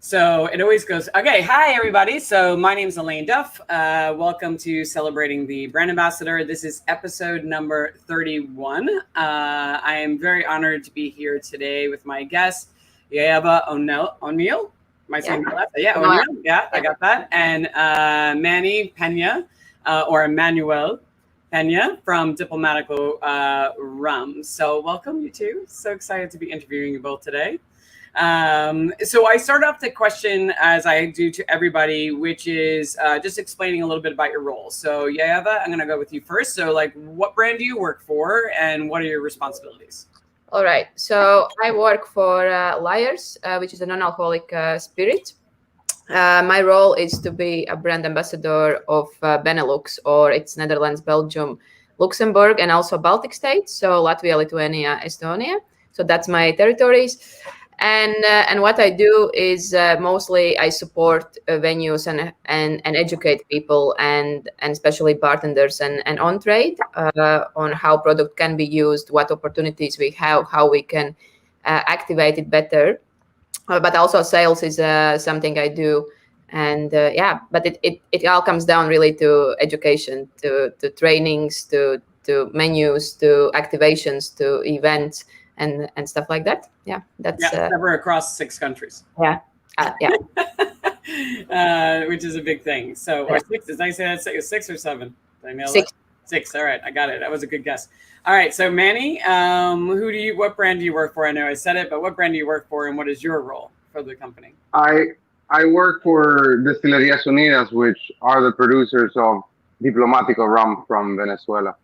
So it always goes, okay, hi, everybody. So my name's Elaine Duff. Welcome to Celebrating the Brand Ambassador. This is episode number 31. I am very honored to be here today with my guest, Yayaba O'Neill. Am I saying that last? Yeah, O'Neill. Yeah, I got that. And Manny Pena, or Emmanuel Pena from Diplomatico Rum. So welcome, you two. So excited to be interviewing you both today. So I start off the question as I do to everybody, which is just explaining a little bit about your role. So Yayava, I'm going to go with you first. So like, what brand do you work for and what are your responsibilities? All right. So I work for Lyres, which is a non-alcoholic spirit. My role is to be a brand ambassador of Benelux, or it's Netherlands, Belgium, Luxembourg, and also Baltic states. So Latvia, Lithuania, Estonia. So that's my territories. And what I do is mostly I support venues and educate people and especially bartenders and on trade on how product can be used, what opportunities we have, how we can activate it better. But also sales is something I do. And but it all comes down really to education, to trainings, to menus, to activations, to events and stuff like that. That's never across 6 countries. Yeah. Which is a big thing. So, or 6, did I say that 6 or 7? Did I nail 6. That? 6. All right, I got it. That was a good guess. All right, so Manny, what brand do you work for? I know I said it, but what brand do you work for, and what is your role for the company? I work for Destilerías Unidas, which are the producers of Diplomático rum from Venezuela.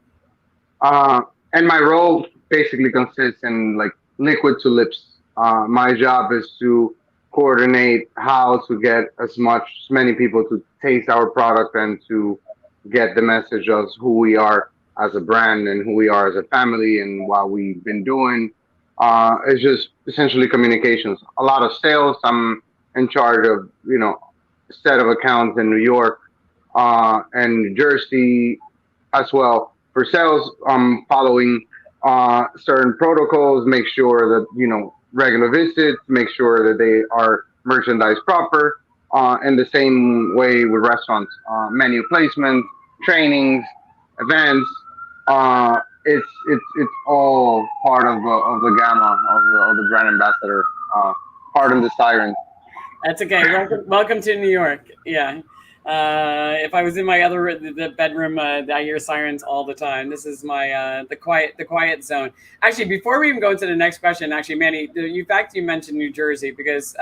And my role basically consists in like liquid to lips. My job is to coordinate how to get as many people to taste our product and to get the message of who we are as a brand and who we are as a family and what we've been doing. It's just essentially communications. A lot of sales. I'm in charge of set of accounts in New York and New Jersey as well. For sales, following certain protocols, make sure that regular visits, make sure that they are merchandised proper. In the same way with restaurants, menu placement, trainings, events. It's all part of the gamma of the brand ambassador. Pardon the siren. That's okay. Welcome to New York. Yeah. If I was in my the bedroom, I hear sirens all the time. This is my the quiet zone. Actually, before we even go into the next question, actually, Manny, you mentioned New Jersey because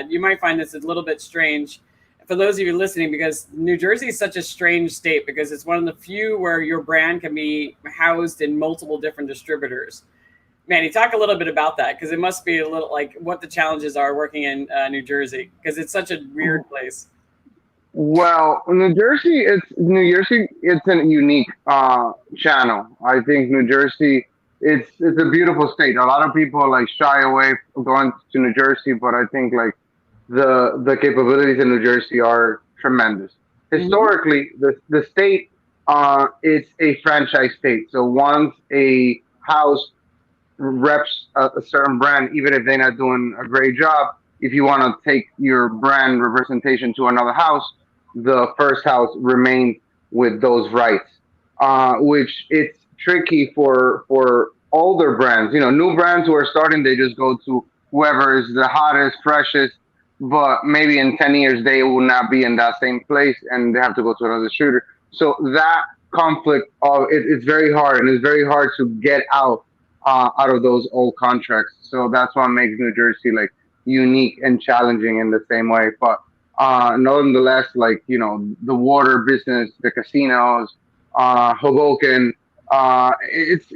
you might find this a little bit strange for those of you listening, because New Jersey is such a strange state because it's one of the few where your brand can be housed in multiple different distributors. Manny, talk a little bit about that because it must be a little like what the challenges are working in New Jersey because it's such a weird place. Well, New Jersey, it's a unique channel. I think New Jersey, it's a beautiful state. A lot of people like shy away from going to New Jersey, but I think like the capabilities in New Jersey are tremendous. Historically, the state it's a franchise state. So once a house reps a certain brand, even if they're not doing a great job, if you want to take your brand representation to another house, the first house remains with those rights, which it's tricky for older brands. New brands who are starting, they just go to whoever is the hottest, freshest, but maybe in 10 years they will not be in that same place and they have to go to another shooter. So that conflict it's very hard, and it's very hard to get out of those old contracts. So that's what makes New Jersey like unique and challenging in the same way. But nonetheless, like the water business, the casinos, Hoboken, it's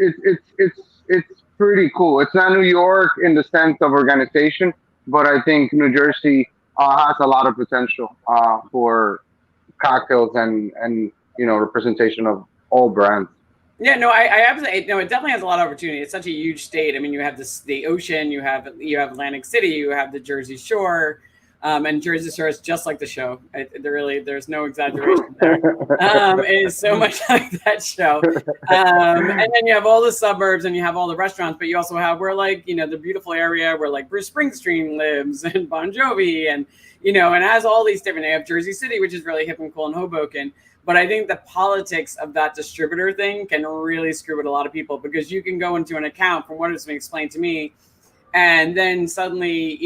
pretty cool. It's not New York in the sense of organization, but I think New Jersey has a lot of potential for cocktails and representation of all brands. Yeah, no, I absolutely no. It definitely has a lot of opportunity. It's such a huge state. I mean, you have the ocean, you have Atlantic City, you have the Jersey Shore. And Jersey Shore is just like the show. There's no exaggeration there. It is so much like that show. And then you have all the suburbs and you have all the restaurants, but you also have where like, the beautiful area where like Bruce Springsteen lives and Bon Jovi and, and has all these different, they have Jersey City, which is really hip and cool in Hoboken. But I think the politics of that distributor thing can really screw with a lot of people because you can go into an account from what has been explained to me. And then suddenly,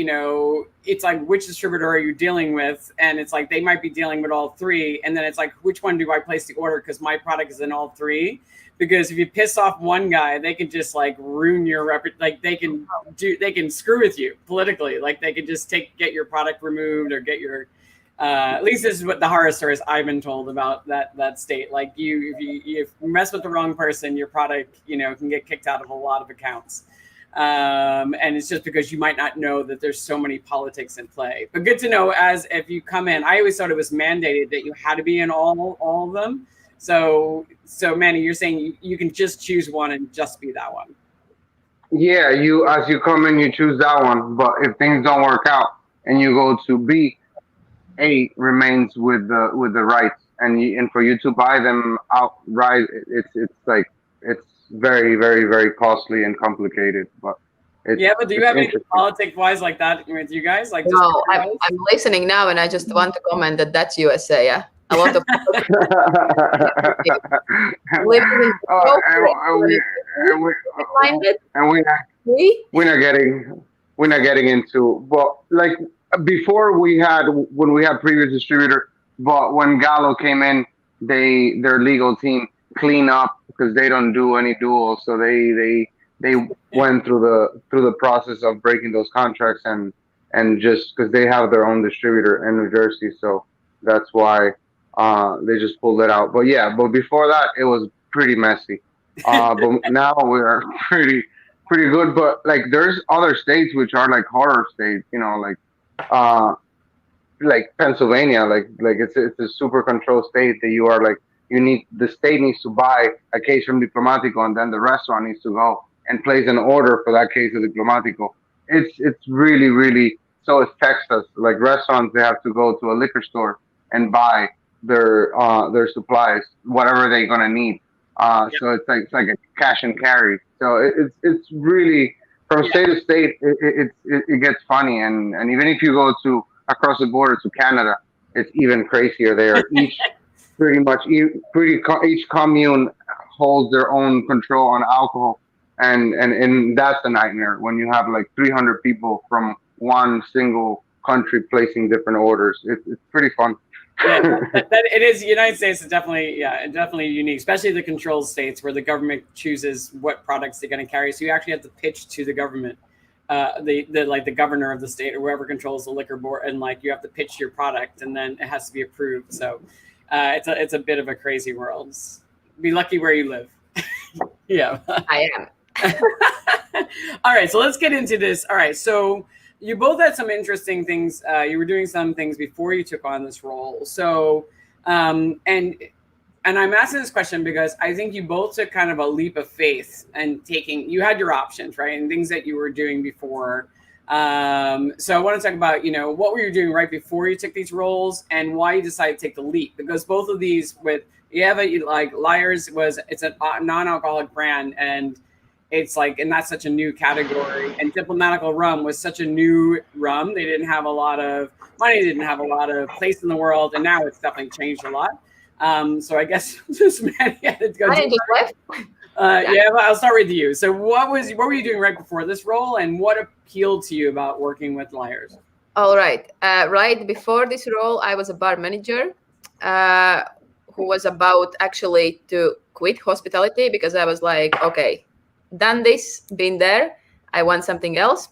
it's like, which distributor are you dealing with? And it's like, they might be dealing with all three. And then it's like, which one do I place the order? Because my product is in all three. Because if you piss off one guy, they can just like ruin your like they can screw with you politically. Like they can just get your product removed or get your, at least this is what the horror stories I've been told about that state. Like if you mess with the wrong person, your product, can get kicked out of a lot of accounts. And it's just because you might not know that there's so many politics in play. But good to know as if you come in. I always thought it was mandated that you had to be in all of them. So Manny, you're saying you can just choose one and just be that one. Yeah, as you come in, you choose that one. But if things don't work out and you go to B, A remains with the rights, and for you to buy them outright, it's very, very, very costly and complicated. But but do you have any politics wise like that with you guys? Like, no, I'm listening now, and I just want to comment that that's USA. Yeah, a lot of. We're not getting into, but like before when we had previous distributor, but when Gallo came in, their legal team clean up because they don't do any duals, so they went through the process of breaking those contracts and just because they have their own distributor in New Jersey, so that's why they just pulled it out. But before that it was pretty messy. But now we are pretty good. But like there's other states which are like horror states, like Pennsylvania, like it's a super controlled state that you are like. The state needs to buy a case from Diplomatico, and then the restaurant needs to go and place an order for that case of Diplomatico. It's really, really, so it's Texas. Like restaurants, they have to go to a liquor store and buy their supplies, whatever they're gonna need. So it's like a cash and carry. So it's really from state to state. It gets funny, and even if you go to across the border to Canada, it's even crazier there. Each commune holds their own control on alcohol, and that's a nightmare when you have like 300 people from one single country placing different orders. It's pretty fun. It is. The United States is definitely unique, especially the controlled states where the government chooses what products they're going to carry. So you actually have to pitch to the government, the governor of the state or whoever controls the liquor board, and like you have to pitch your product, and then it has to be approved. So. It's a bit of a crazy world. Be lucky where you live. Yeah. I am. All right, so let's get into this. All right, so you both had some interesting things. You were doing some things before you took on this role. So, and I'm asking this question because I think you both took kind of a leap of faith and you had your options, right? And things that you were doing before. So I want to talk about, what were you doing right before you took these roles and why you decided to take the leap? Because both of these Lyre's it's a non-alcoholic brand, and it's like, and that's such a new category, and Diplomatico rum was such a new rum. They didn't have a lot of money, didn't have a lot of place in the world. And now it's definitely changed a lot. So I guess just Manny had to go. I'll start with you. So what were you doing right before this role, and what appealed to you about working with Lyre's? All right. Right before this role, I was a bar manager who was about actually to quit hospitality because I was like, okay, done this, been there. I want something else.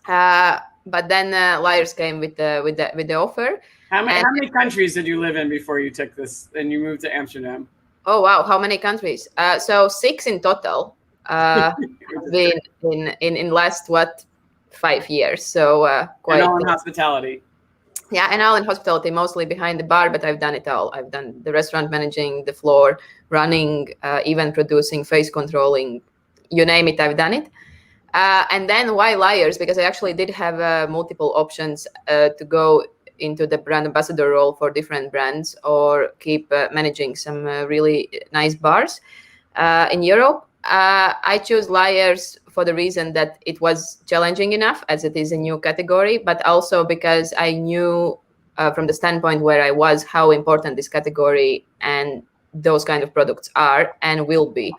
But then Lyre's came with the offer. How many countries did you live in before you took this and you moved to Amsterdam? Oh wow, how many countries? So 6 in total. Been in last 5 years. So quite. And all in hospitality. Yeah, and all in hospitality, mostly behind the bar, but I've done it all. I've done the restaurant managing, the floor running, event producing, face controlling, you name it, I've done it. And then why Liars? Because I actually did have multiple options to go into the brand ambassador role for different brands or keep managing some really nice bars in Europe. I chose Liars for the reason that it was challenging enough as it is a new category, but also because I knew from the standpoint where I was how important this category and those kind of products are and will be.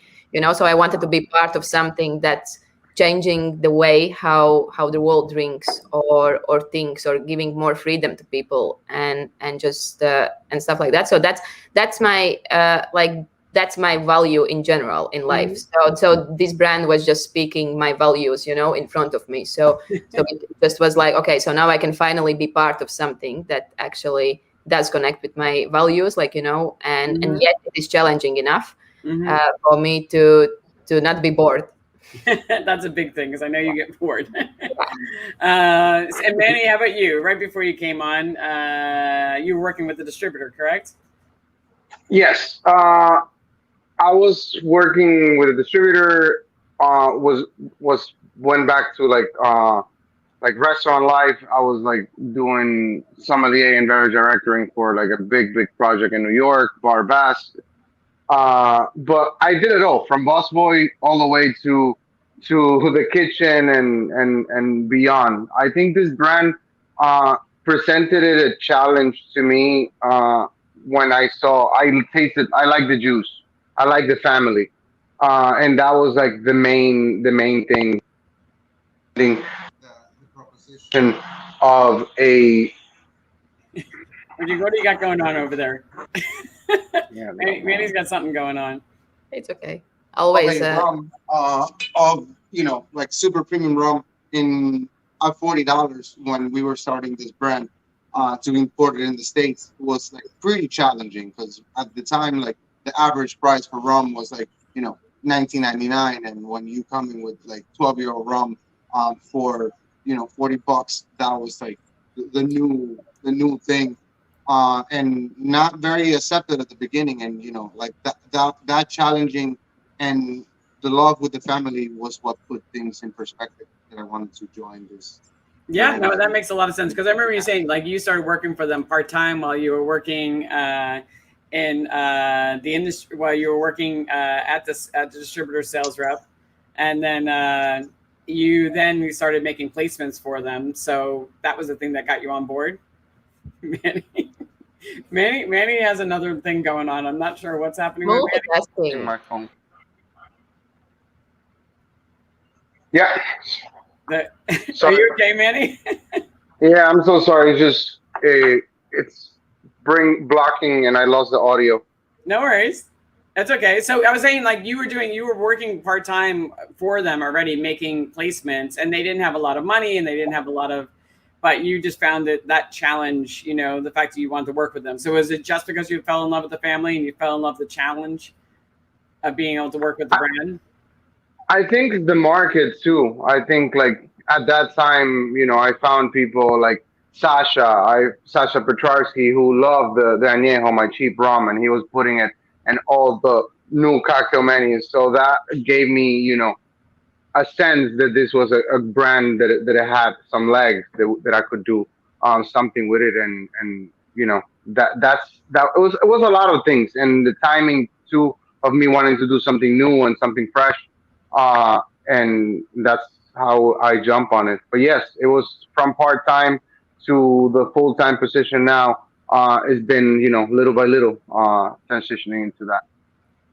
So I wanted to be part of something that's changing the way how the world drinks or thinks, or giving more freedom to people and just and stuff like that. So that's my that's my value in general in life. Mm-hmm. So this brand was just speaking my values, in front of me. So it just was like, okay, so now I can finally be part of something that actually does connect with my values, and Mm-hmm. yet it is challenging enough Mm-hmm. for me to not be bored. That's a big thing because I know you get bored. And Manny, how about you? Right before you came on, you were working with the distributor, correct? Yes. I was working with a distributor. Was went back to like restaurant life. I was like doing sommelier and beverage directoring for like a big project in New York, Bar Bass. But I did it all from busboy all the way to the kitchen and beyond. I think this brand presented it a challenge to me when I tasted. I like the juice. I like the family, and that was like the main thing. The proposition of a What do you got going on over there? yeah, Manny's got something going on. It's okay. Always. Rum, of like super premium rum at $40 when we were starting this brand to import it in the States was like pretty challenging, because at the time, like, the average price for rum was like $19.99, and when you come in with like 12-year-old rum for $40, that was like the new thing. And not very accepted at the beginning, and like that challenging and the love with the family was what put things in perspective, that I wanted to join this. Yeah, no, that makes a lot of sense, because I remember you saying like you started working for them part-time while you were working in the industry, while you were working at the distributor sales rep, and then you started making placements for them. So that was the thing that got you on board. Manny has another thing going on. I'm not sure what's happening with Manny. in my phone. Yeah. Are you okay, Manny? Yeah, I'm so sorry. It's blocking, and I lost the audio. No worries. That's okay. So I was saying, like, you were working part-time for them already, making placements, and they didn't have a lot of money, and they didn't have a lot of, but you just found that challenge, the fact that you wanted to work with them. So was it just because you fell in love with the family and you fell in love with the challenge of being able to work with the brand? I think the market too. I think like at that time, I found people like Sasha Petrarski, who loved the añejo, my cheap rum, and he was putting it in all the new cocktail menus. So that gave me, a sense that this was a brand that had some legs, that I could do something with it, and that it was a lot of things, and the timing too of me wanting to do something new and something fresh, and that's how I jump on it. But yes, it was from part time to the full time position now. It's been little by little transitioning into that.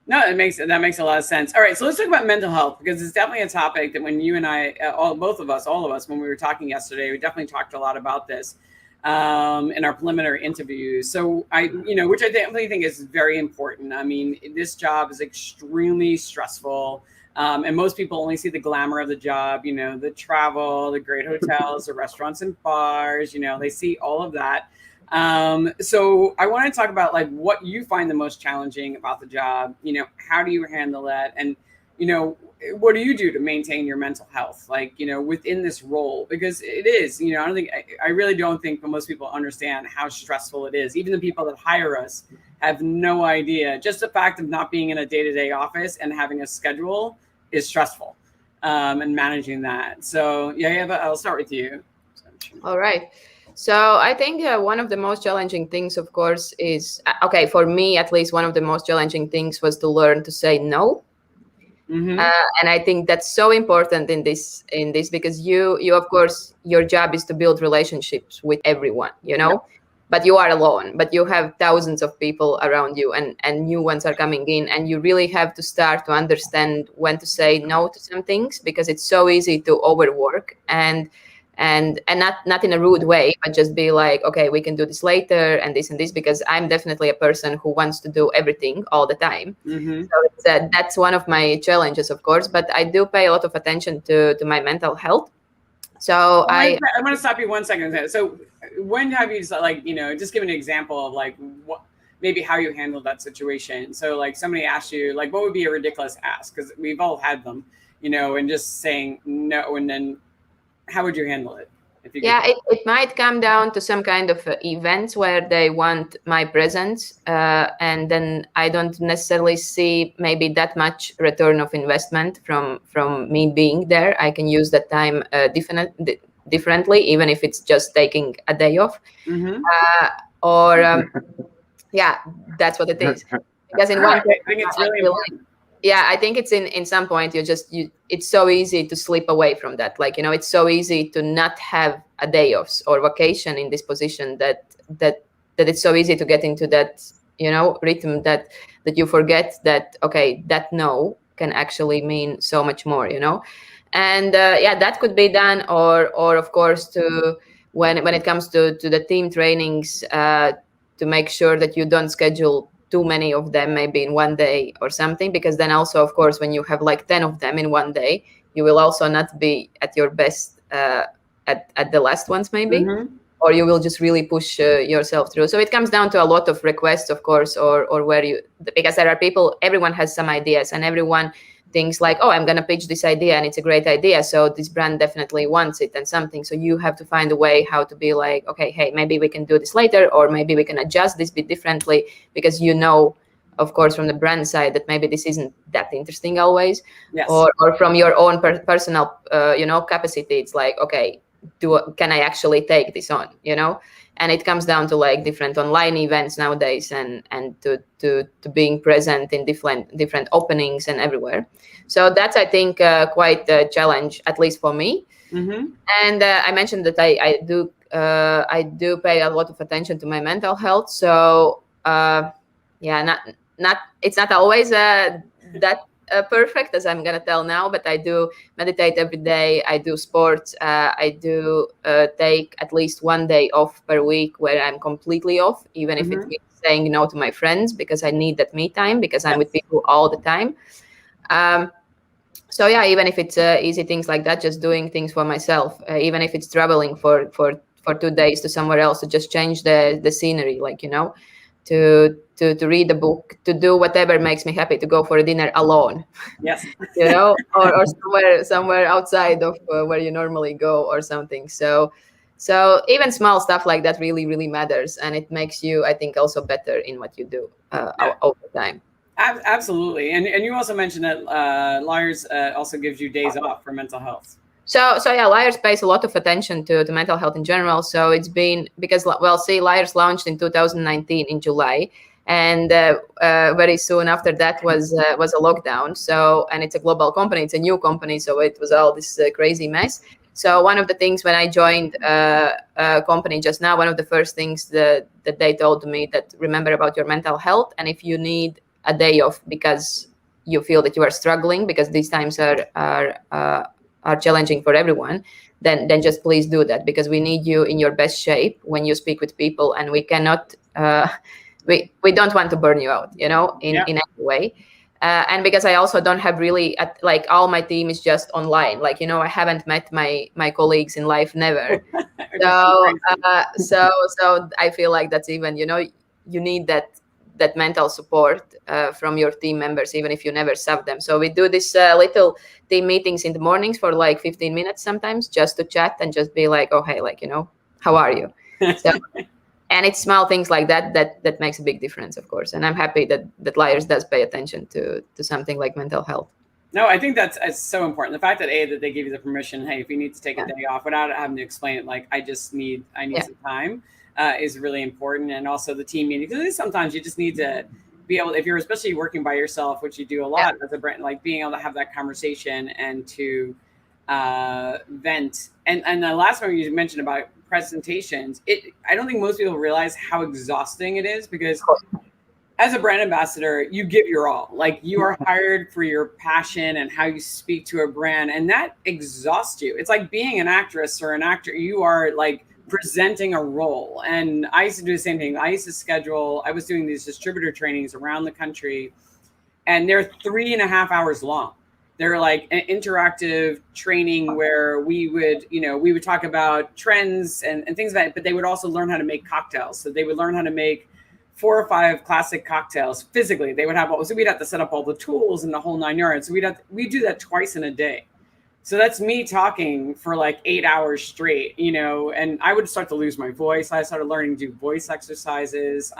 No, that makes a lot of sense. All right, so let's talk about mental health, because it's definitely a topic that when you and I, all of us, when we were talking yesterday, we definitely talked a lot about this in our preliminary interviews. So which I definitely think is very important. I mean, this job is extremely stressful, and most people only see the glamour of the job. The travel, the great hotels, the restaurants and bars. They see all of that. So I want to talk about like what you find the most challenging about the job. How do you handle that? And, what do you do to maintain your mental health, like, within this role? Because it is, I really don't think most people understand how stressful it is. Even the people that hire us have no idea. Just the fact of not being in a day-to-day office and having a schedule is stressful. and managing that. So yeah, but I'll start with you. All right. So I think one of the most challenging things, of course, is okay, for me at least. One of the most challenging things was to learn to say no. Mm-hmm. And I think that's so important in this because you of course your job is to build relationships with everyone, you know. Yep. But you are alone, but you have thousands of people around you, and new ones are coming in, and you really have to start to understand when to say no to some things, because it's so easy to overwork and not in a rude way, but just be like, okay, we can do this later and this, because I'm definitely a person who wants to do everything all the time. Mm-hmm. So it's, that's one of my challenges, of course, but I do pay a lot of attention to my mental health. So I want to stop you 1 second. So when have you, like, you know, just give an example of like what, maybe how you handled that situation. So like somebody asked you, like, what would be a ridiculous ask? Because we've all had them, you know, and just saying no, and then how would you handle it? If you it might come down to some kind of events where they want my presence, and then I don't necessarily see maybe that much return of investment from me being there. I can use that time differently, even if it's just taking a day off. Mm-hmm. Yeah, that's what it is. Because in one I think it's really important. Yeah, I think it's in some point it's so easy to slip away from that. Like, you know, it's so easy to not have a day off or vacation in this position that it's so easy to get into that, you know, rhythm that you forget that, okay, that no can actually mean so much more, you know. And that could be done, or of course to when it comes to the team trainings, to make sure that you don't schedule too many of them maybe in one day or something, because then also, of course, when you have like 10 of them in one day, you will also not be at your best at the last ones maybe. Mm-hmm. Or you will just really push yourself through. So it comes down to a lot of requests, of course, or where you, because there are people, everyone has some ideas, and everyone thinks like, oh, I'm going to pitch this idea and it's a great idea, so this brand definitely wants it and something. So you have to find a way how to be like, okay, hey, maybe we can do this later, or maybe we can adjust this bit differently, because you know, of course, from the brand side that maybe this isn't that interesting always. Yes. Or from your own personal you know, capacity, it's like, okay, can I actually take this on, you know? And it comes down to like different online events nowadays, and to being present in different openings and everywhere. So that's, I think, quite a challenge, at least for me. Mm-hmm. And I mentioned that I do pay a lot of attention to my mental health. So it's not always that perfect, as I'm gonna tell now, but I do meditate every day. I do sports. I do take at least one day off per week where I'm completely off, even if it means saying no to my friends, because I need that me time, because I'm with people all the time. So yeah, even if it's easy things like that, just doing things for myself, even if it's traveling for 2 days to somewhere else, to just change the scenery, like, you know, to read a book, to do whatever makes me happy, to go for a dinner alone. Yes. You know, or somewhere outside of where you normally go or something. So even small stuff like that really, really matters, and it makes you, I think, also better in what you do over time. Absolutely. And you also mentioned that Liars also gives you days off for mental health. So yeah, Liars pays a lot of attention to mental health in general. So it's been, because, well, see, Liars launched in 2019 in July, and very soon after that was a lockdown. So, and it's a global company, it's a new company, so it was all this crazy mess. So one of the things when I joined a company just now, one of the first things that they told me, that remember about your mental health, and if you need a day off because you feel that you are struggling, because these times are challenging for everyone, then just please do that, because we need you in your best shape when you speak with people, and we cannot we don't want to burn you out, you know, in any way. And because I also don't have really like all my team is just online, like, you know, I haven't met my colleagues in life, never. So I feel like that's even, you know, you need that mental support from your team members, even if you never sub them. So we do this little team meetings in the mornings for like 15 minutes sometimes, just to chat and just be like, oh, hey, like, you know, how are you? So, and it's small things like that makes a big difference, of course. And I'm happy that Liars does pay attention to something like mental health. No, I think that's so important. The fact that that they give you the permission, hey, if you need to take a day off without having to explain it, like I need some time, is really important. And also the team meeting, because sometimes you just need to be able, if you're especially working by yourself, which you do a lot as a brand, like being able to have that conversation and to vent. And the last one you mentioned about presentations, I don't think most people realize how exhausting it is, because as a brand ambassador, you give your all. Like, you are hired for your passion and how you speak to a brand, and that exhausts you. It's like being an actress or an actor. You are like presenting a role. And I used to do the same thing. I was doing these distributor trainings around the country, and they're 3.5 hours long. They're like an interactive training where we would talk about trends and things like that, but they would also learn how to make cocktails. So they would learn how to make 4 or 5 classic cocktails physically. They would have, so we'd have to set up all the tools and the whole 9 yards. So we do that twice in a day. So that's me talking for like 8 hours straight, and I would start to lose my voice. I started learning to do voice exercises,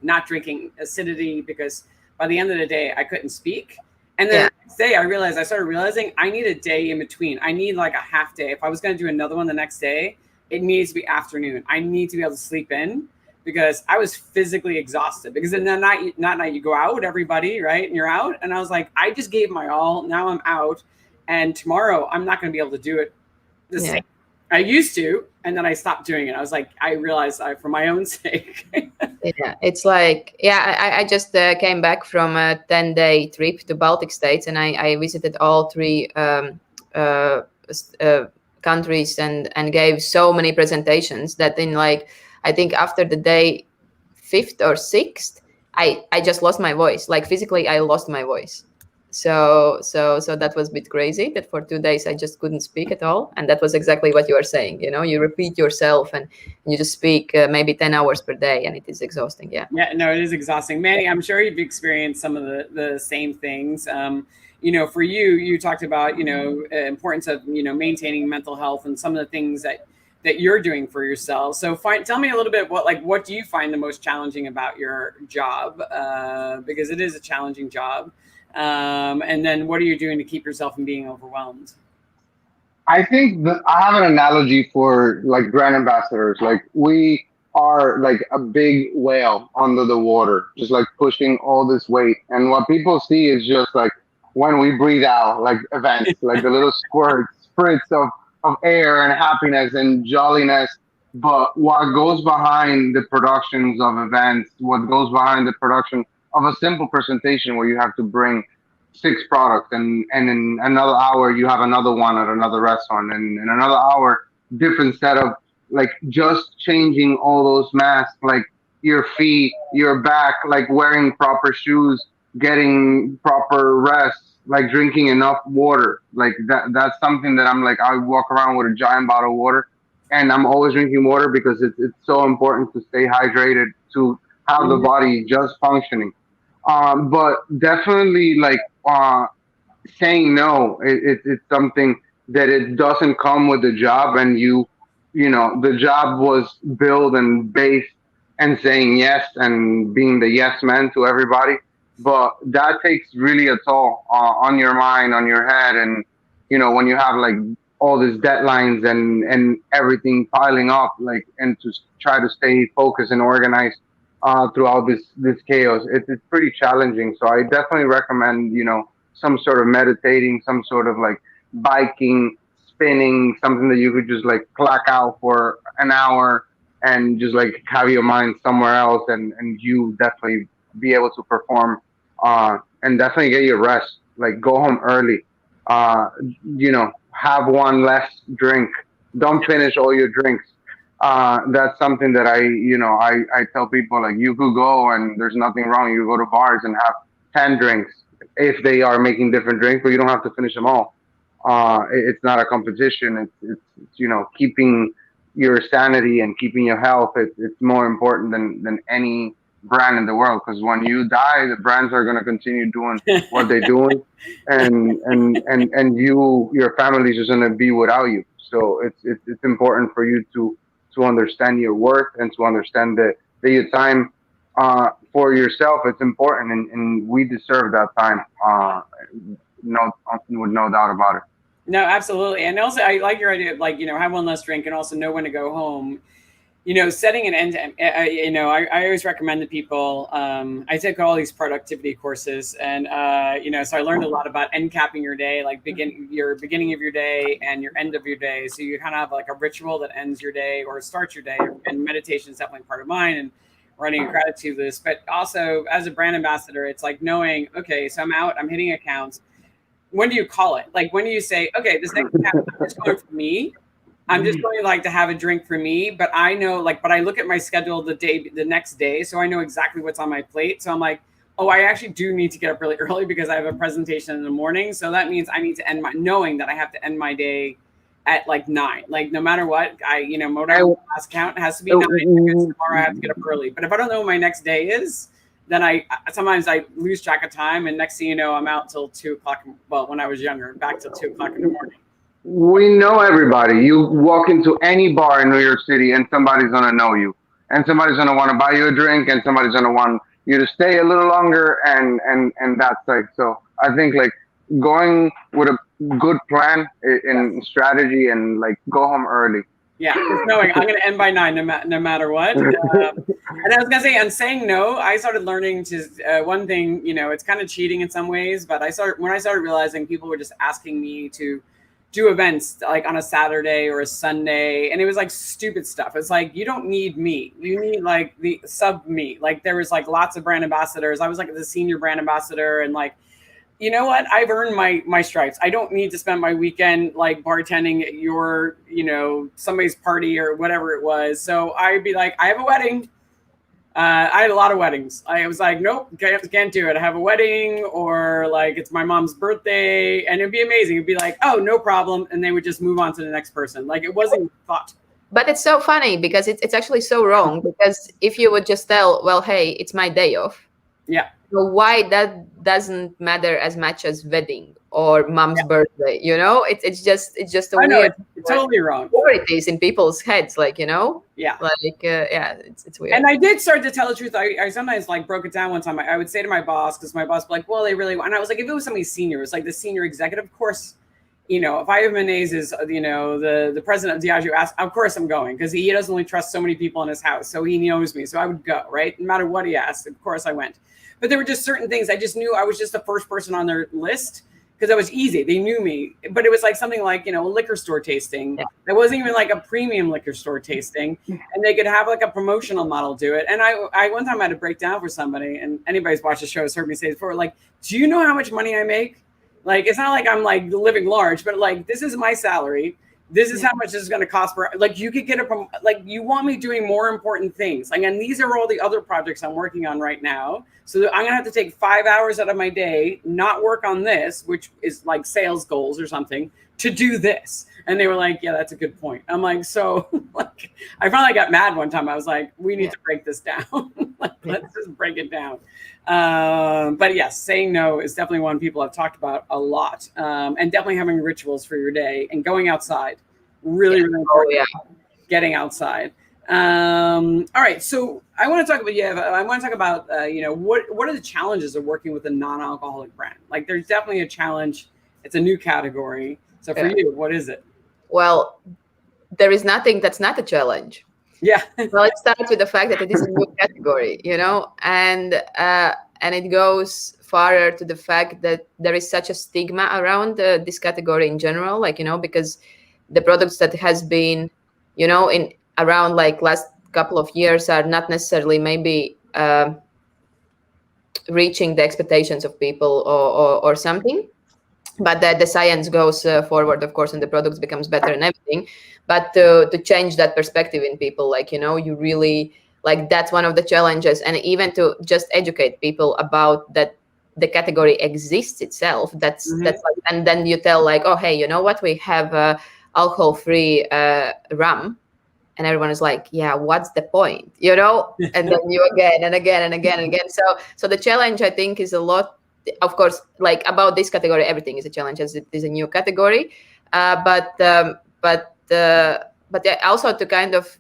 not drinking acidity, because by the end of the day, I couldn't speak. And then the next day I started realizing I need a day in between. I need like a half day. If I was going to do another one the next day, it needs to be afternoon. I need to be able to sleep in, because I was physically exhausted. Because then that night you go out with everybody, right? And you're out. And I was like, I just gave my all. Now I'm out. And tomorrow I'm not going to be able to do it the same. I used to, and then I stopped doing it. I was like, I realized for my own sake. It's like, I just came back from a 10-day trip to Baltic states, and I visited all 3 countries and gave so many presentations that in like, I think after the day 5th or 6th, I just lost my voice. Like, physically, I lost my voice. So that was a bit crazy, that for 2 days I just couldn't speak at all. And that was exactly what you are saying. You repeat yourself and you just speak maybe 10 hours per day, and it is exhausting. Yeah, no, it is exhausting. Manny, I'm sure you've experienced some of the same things. For you talked about, importance of, maintaining mental health and some of the things that you're doing for yourself. So tell me a little bit, what do you find the most challenging about your job? Because it is a challenging job. And then what are you doing to keep yourself from being overwhelmed? I think I have an analogy for like brand ambassadors. Like, we are like a big whale under the water, just like pushing all this weight. And what people see is just like when we breathe out, like events, like the little spritz of air and happiness and jolliness. But what goes behind the productions of events, what goes behind the production of a simple presentation where you have to bring 6 products, and in another hour you have another one at another restaurant, and in another hour different set of, like, just changing all those masks, like your feet, your back, like wearing proper shoes, getting proper rest, like drinking enough water. Like that's something that I'm like, I walk around with a giant bottle of water, and I'm always drinking water because it's so important to stay hydrated, to have the body just functioning. But definitely, like, saying no, it's something that it doesn't come with the job, and the job was built and based and saying yes and being the yes man to everybody. But that takes really a toll on your mind, on your head, and when you have like all these deadlines and everything piling up, like, and to try to stay focused and organized throughout this chaos. It's pretty challenging. So I definitely recommend, some sort of meditating, some sort of like biking, spinning, something that you could just like clock out for an hour and just like have your mind somewhere else, and you definitely be able to perform and definitely get your rest. Like, go home early. Have one less drink. Don't finish all your drinks. That's something that I tell people, like, you could go and there's nothing wrong. You go to bars and have 10 drinks if they are making different drinks, but you don't have to finish them all. It's not a competition. It's keeping your sanity and keeping your health. It's more important than any brand in the world, because when you die, the brands are going to continue doing what they're doing, and your family's just going to be without you. So it's important for you to understand your worth and to understand that your time for yourself, it's important, and we deserve that time. no doubt about it. No, absolutely. And also, I like your idea of like, have one less drink and also know when to go home. Setting an end to, I always recommend to people, I take all these productivity courses and, so I learned a lot about end capping your day, like your beginning of your day and your end of your day. So you kind of have like a ritual that ends your day or starts your day, and meditation is definitely part of mine, and writing a gratitude list. But also as a brand ambassador, it's like knowing, okay, so I'm out, I'm hitting accounts. When do you call it? Like, when do you say, okay, this next account is going for me. I'm just going to have a drink for me, but I know but I look at my schedule the next day. So I know exactly what's on my plate. So I'm like, oh, I actually do need to get up really early because I have a presentation in the morning. So that means I need to knowing that I have to end my day at like 9, like no matter what, whatever last count, it has to be 9 because tomorrow I have to get up early. But if I don't know what my next day is, then sometimes I lose track of time. And next thing you know, I'm out till 2 o'clock. Well, when I was younger, back till 2 o'clock in the morning. We know everybody. You walk into any bar in New York City and somebody's going to know you. And somebody's going to want to buy you a drink, and somebody's going to want you to stay a little longer. And that's like, so I think like going with a good plan and strategy and like go home early. Yeah, just knowing I'm going to end by 9 no matter what. And I was going to say, on saying no, I started learning to, one thing, it's kind of cheating in some ways, but when I started realizing people were just asking me to do events like on a Saturday or a Sunday, and it was like stupid stuff. It's like, you don't need me. You need like the sub me. Like there was like lots of brand ambassadors. I was like the senior brand ambassador, and like, you know what? I've earned my stripes. I don't need to spend my weekend like bartending at your, somebody's party or whatever it was. So I'd be like, I have a wedding. I had a lot of weddings. I was like, nope, can't do it. I have a wedding, or like it's my mom's birthday, and it'd be amazing. It'd be like, oh, no problem. And they would just move on to the next person. Like it wasn't thought. But it's so funny because it's actually so wrong, because if you would just tell, well, hey, it's my day off. Yeah. So why that doesn't matter as much as wedding or mom's birthday, It's just a weird. It's totally wrong. Priorities in people's heads, like, Yeah. Like, it's weird. And I did start to tell the truth. I sometimes like broke it down one time. I would say to my boss, because my boss was like, well, they really want, and I was like, if it was somebody senior, it was like the senior executive, of course, if Ivan Menezes is, the president of Diageo asked, of course I'm going, because he doesn't only trust so many people in his house. So he knows me. So I would go, right? No matter what he asked, of course I went. But there were just certain things I just knew I was just the first person on their list, because it was easy. They knew me. But it was like something like, a liquor store tasting. Yeah. It wasn't even like a premium liquor store tasting. And they could have like a promotional model do it. And I one time I had to break down for somebody, and anybody's watched the show has heard me say it before, like, do you know how much money I make? Like, it's not like I'm like living large, but like, this is my salary. This is how much this is going to cost for, like, you could get it from, like, you want me doing more important things. Like, and these are all the other projects I'm working on right now. So I'm going to have to take 5 hours out of my day, not work on this, which is like sales goals or something, to do this. And they were like, yeah, that's a good point. I'm like, so like, I finally got mad one time. I was like, we need to break this down. Like, let's just break it down. But yes, saying no is definitely one people have talked about a lot. And definitely having rituals for your day and going outside. Really important. Getting outside. All right. So I want to talk about, what are the challenges of working with a non-alcoholic brand? Like, there's definitely a challenge. It's a new category. So for you, what is it? Well, there is nothing that's not a challenge. Yeah. Well, it starts with the fact that it is a new category, and it goes farther to the fact that there is such a stigma around this category in general, like, because the products that has been, in around like last couple of years are not necessarily maybe reaching the expectations of people or something. But the science goes forward, of course, and the products becomes better and everything. But to change that perspective in people, like, you really, like, that's one of the challenges. And even to just educate people about that the category exists itself. That's like, and then you tell like, oh, hey, you know what? We have alcohol-free rum. And everyone is like, yeah, what's the point? And then you again and again and again and again. So the challenge, I think, is a lot. Of course, like about this category, everything is a challenge as it is a new category. But also to kind of,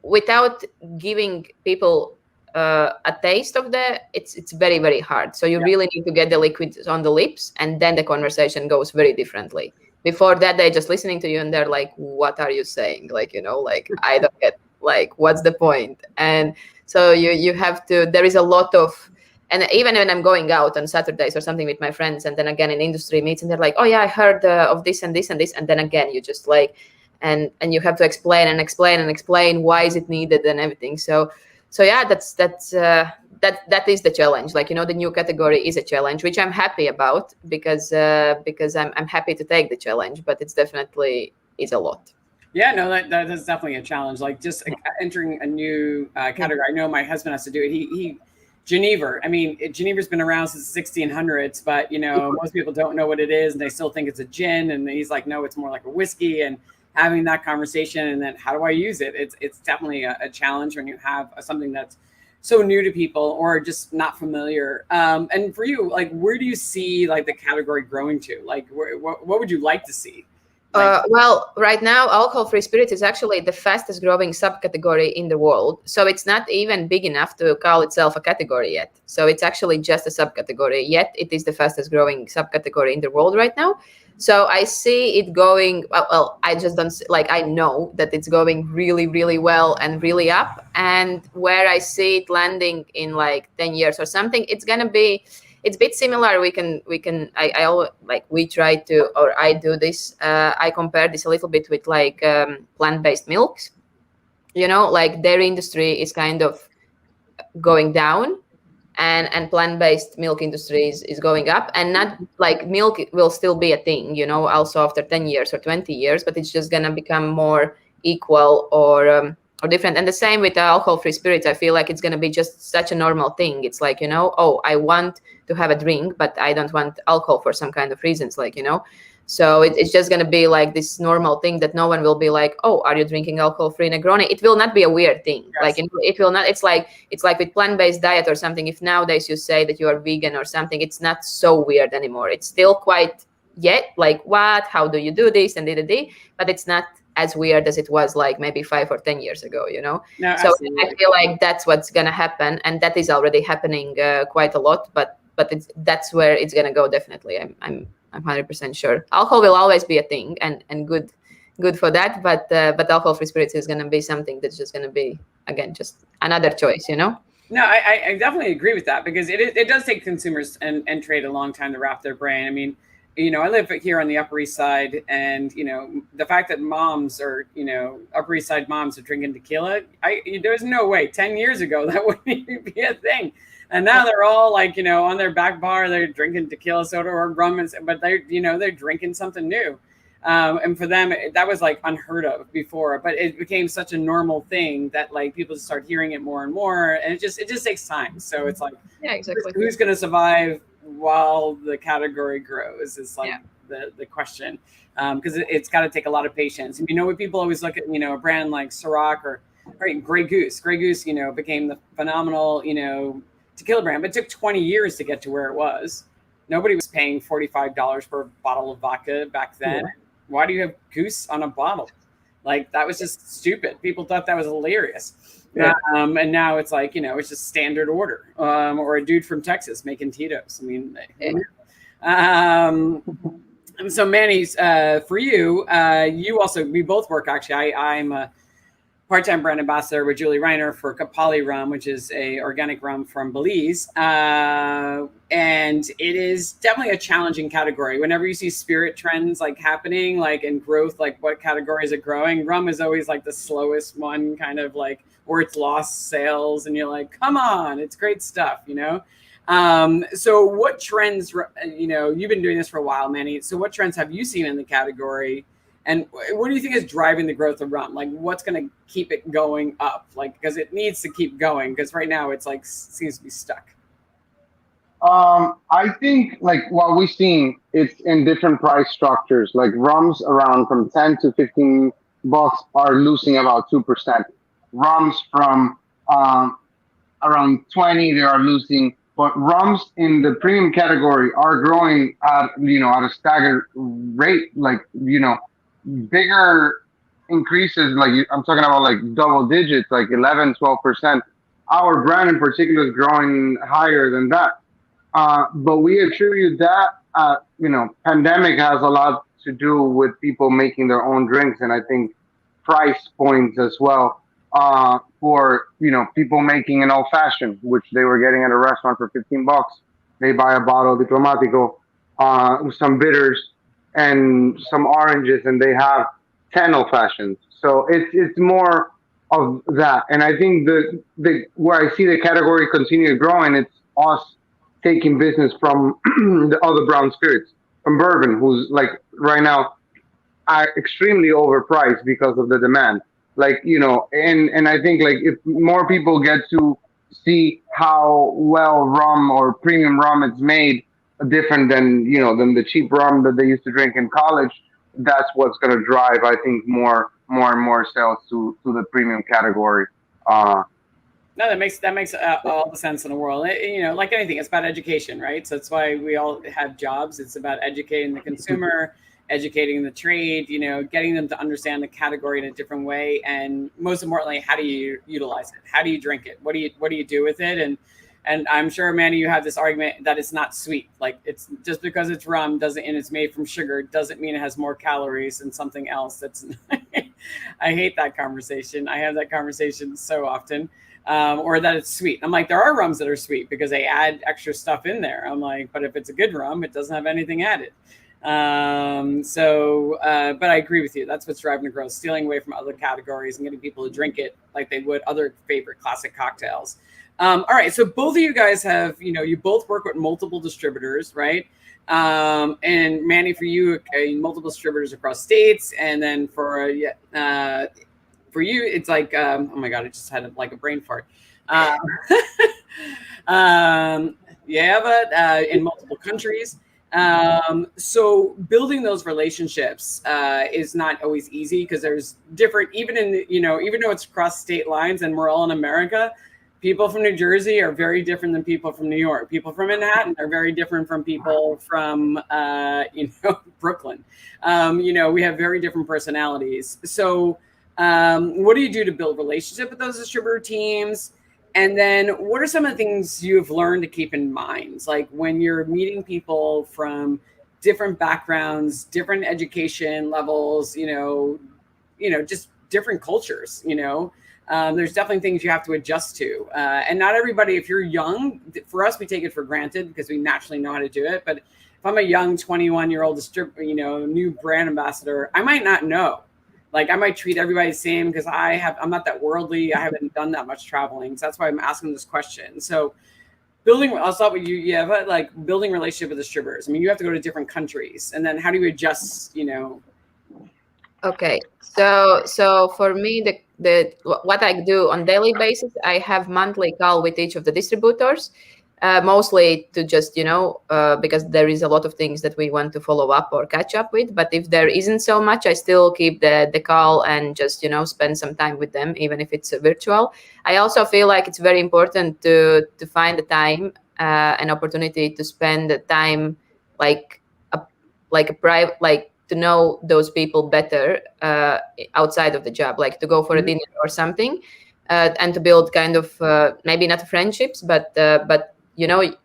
without giving people a taste of it's very, very hard. So you really need to get the liquid on the lips, and then the conversation goes very differently. Before that, they're just listening to you and they're like, what are you saying? Like, like, I don't get, like, what's the point? And so you have to, there is a lot of, and even when I'm going out on Saturdays or something with my friends, and then again in industry meets, and they're like, oh yeah, I heard of this and this and this. And then again, you just like, and you have to explain and explain and explain why is it needed and everything. So yeah, that is the challenge. Like, the new category is a challenge, which I'm happy about because I'm happy to take the challenge, but it's definitely is a lot. Yeah, no, that is definitely a challenge. Like just entering a new category. I know my husband has to do it. He Genever. I mean, Genever's been around since the 1600s, but most people don't know what it is, and they still think it's a gin. And he's like, no, it's more like a whiskey. And having that conversation, and then how do I use it? It's definitely a challenge when you have something that's so new to people or just not familiar. And for you, like, where do you see like the category growing to? Like, what would you like to see? Well, right now, alcohol-free spirits is actually the fastest growing subcategory in the world. So it's not even big enough to call itself a category yet. So it's actually just a subcategory, yet it is the fastest growing subcategory in the world right now. So I see it going, well, I just don't, like, I know that it's going really, really well and really up. And where I see it landing in like 10 years or something, it's going to be, it's a bit similar. I always, like, we try to, or I do this, I compare this a little bit with like plant-based milks, like dairy industry is kind of going down and plant-based milk industry is going up, and not like milk will still be a thing, also after 10 years or 20 years, but it's just going to become more equal or different. And the same with the alcohol-free spirits. I feel like it's going to be just such a normal thing. It's like, oh, I want to have a drink, but I don't want alcohol for some kind of reasons, like, So it's just going to be like this normal thing that no one will be like, oh, are you drinking alcohol-free Negroni? It will not be a weird thing. Yes. Like, it will not. It's like with plant-based diet or something. If nowadays you say that you are vegan or something, it's not so weird anymore. It's still quite like, what? How do you do this? And but it's not as weird as it was like maybe 5 or 10 years ago, No, so absolutely. I feel like that's what's going to happen, and that is already happening quite a lot, but that's where it's going to go. Definitely. I'm 100% sure alcohol will always be a thing and good for that, but alcohol-free spirits is going to be something that's just going to be, again, just another choice, No, I definitely agree with that, because it does take consumers and trade a long time to wrap their brain. I mean, I live here on the Upper East Side, and the fact that moms or Upper East Side moms are drinking tequila, there's no way 10 years ago that wouldn't even be a thing. And now they're all like on their back bar, they're drinking tequila soda or rum, but they're drinking something new. And for them, that was like unheard of before, but it became such a normal thing that like people just start hearing it more and more, and it just takes time. So it's like, yeah, exactly. Who's going to survive while the category grows is like the question, because it's got to take a lot of patience. And when people always look at a brand like Ciroc or Grey Goose became the phenomenal tequila brand, but it took 20 years to get to where it was. Nobody was paying $45 for a bottle of vodka back then. Yeah. Why do you have Goose on a bottle? Like, that was just stupid. People thought that was hilarious. Yeah. And now it's like, it's just standard order. Or a dude from Texas making Tito's. I mean, and so Manny, for you, we both work, actually. I'm a part-time brand ambassador with Julie Reiner for Kapali Rum, which is a organic rum from Belize. And it is definitely a challenging category. Whenever you see spirit trends like happening, like in growth, like what categories are growing, rum is always like the slowest one, kind of like, or it's lost sales, and you're like, come on, it's great stuff, So what trends, you've been doing this for a while, Manny. So what trends have you seen in the category? And what do you think is driving the growth of rum? Like, what's going to keep it going up? Like, because it needs to keep going, because right now it's like seems to be stuck. I think like what we've seen, it's in different price structures. Like rums around from 10 to 15 bucks are losing about 2%. Rums from around 20, they are losing. But rums in the premium category are growing at a staggered rate. Like bigger increases, like I'm talking about like double digits, like 11, 12%. our brand in particular is growing higher than that. But we attribute that, pandemic has a lot to do with people making their own drinks, and I think price points as well. For people making an old fashioned, which they were getting at a restaurant for $15. They buy a bottle of Diplomatico, some bitters, and some oranges, and they have 10 old fashions. So it's more of that, and I think the where I see the category continue growing, it's us taking business from the other brown spirits, from bourbon, who's like right now are extremely overpriced because of the demand. And I think like if more people get to see how well rum or premium rum is made, different than the cheap rum that they used to drink in college, that's what's going to drive, I think, more and more sales to the premium category. No, that makes all the sense in the world. Like anything, it's about education, right? So that's why we all have jobs. It's about educating the consumer, educating the trade, getting them to understand the category in a different way, and most importantly, how do you utilize it? How do you drink it? What do you do with it? And I'm sure, Amanda, you have this argument that it's not sweet. Like, it's just because it's rum and it's made from sugar doesn't mean it has more calories than something else. That's I hate that conversation. I have that conversation so often. Or that it's sweet. I'm like, there are rums that are sweet because they add extra stuff in there. I'm like, but if it's a good rum, it doesn't have anything added. But I agree with you. That's what's driving the growth, stealing away from other categories and getting people to drink it like they would other favorite classic cocktails. All right. So both of you guys have, you both work with multiple distributors, right? And Manny, for you, multiple distributors across states. And then for you, it's like, oh my God, I just had a brain fart. In multiple countries. So building those relationships is not always easy because there's different, even though it's across state lines and we're all in America, people from New Jersey are very different than people from New York. People from Manhattan are very different from people from, Brooklyn. We have very different personalities. So what do you do to build relationship with those distributor teams? And then what are some of the things you've learned to keep in mind? Like when you're meeting people from different backgrounds, different education levels, just different cultures, there's definitely things you have to adjust to. And not everybody, if you're young, for us, we take it for granted because we naturally know how to do it. But if I'm a young 21-year-old new brand ambassador, I might not know. Like I might treat everybody the same because I'm not that worldly. I haven't done that much traveling. So that's why I'm asking this question. So I'll start with you. Yeah, but like building relationship with distributors. I mean, you have to go to different countries, and then how do you adjust? Okay, so for me, the what I do on daily basis, I have monthly call with each of the distributors. Mostly to just, because there is a lot of things that we want to follow up or catch up with. But if there isn't so much, I still keep the call and just, spend some time with them, even if it's virtual. I also feel like it's very important to find the time, an opportunity to spend the time like a private, like to know those people better outside of the job, like to go for a dinner or something, and to build kind of maybe not friendships, but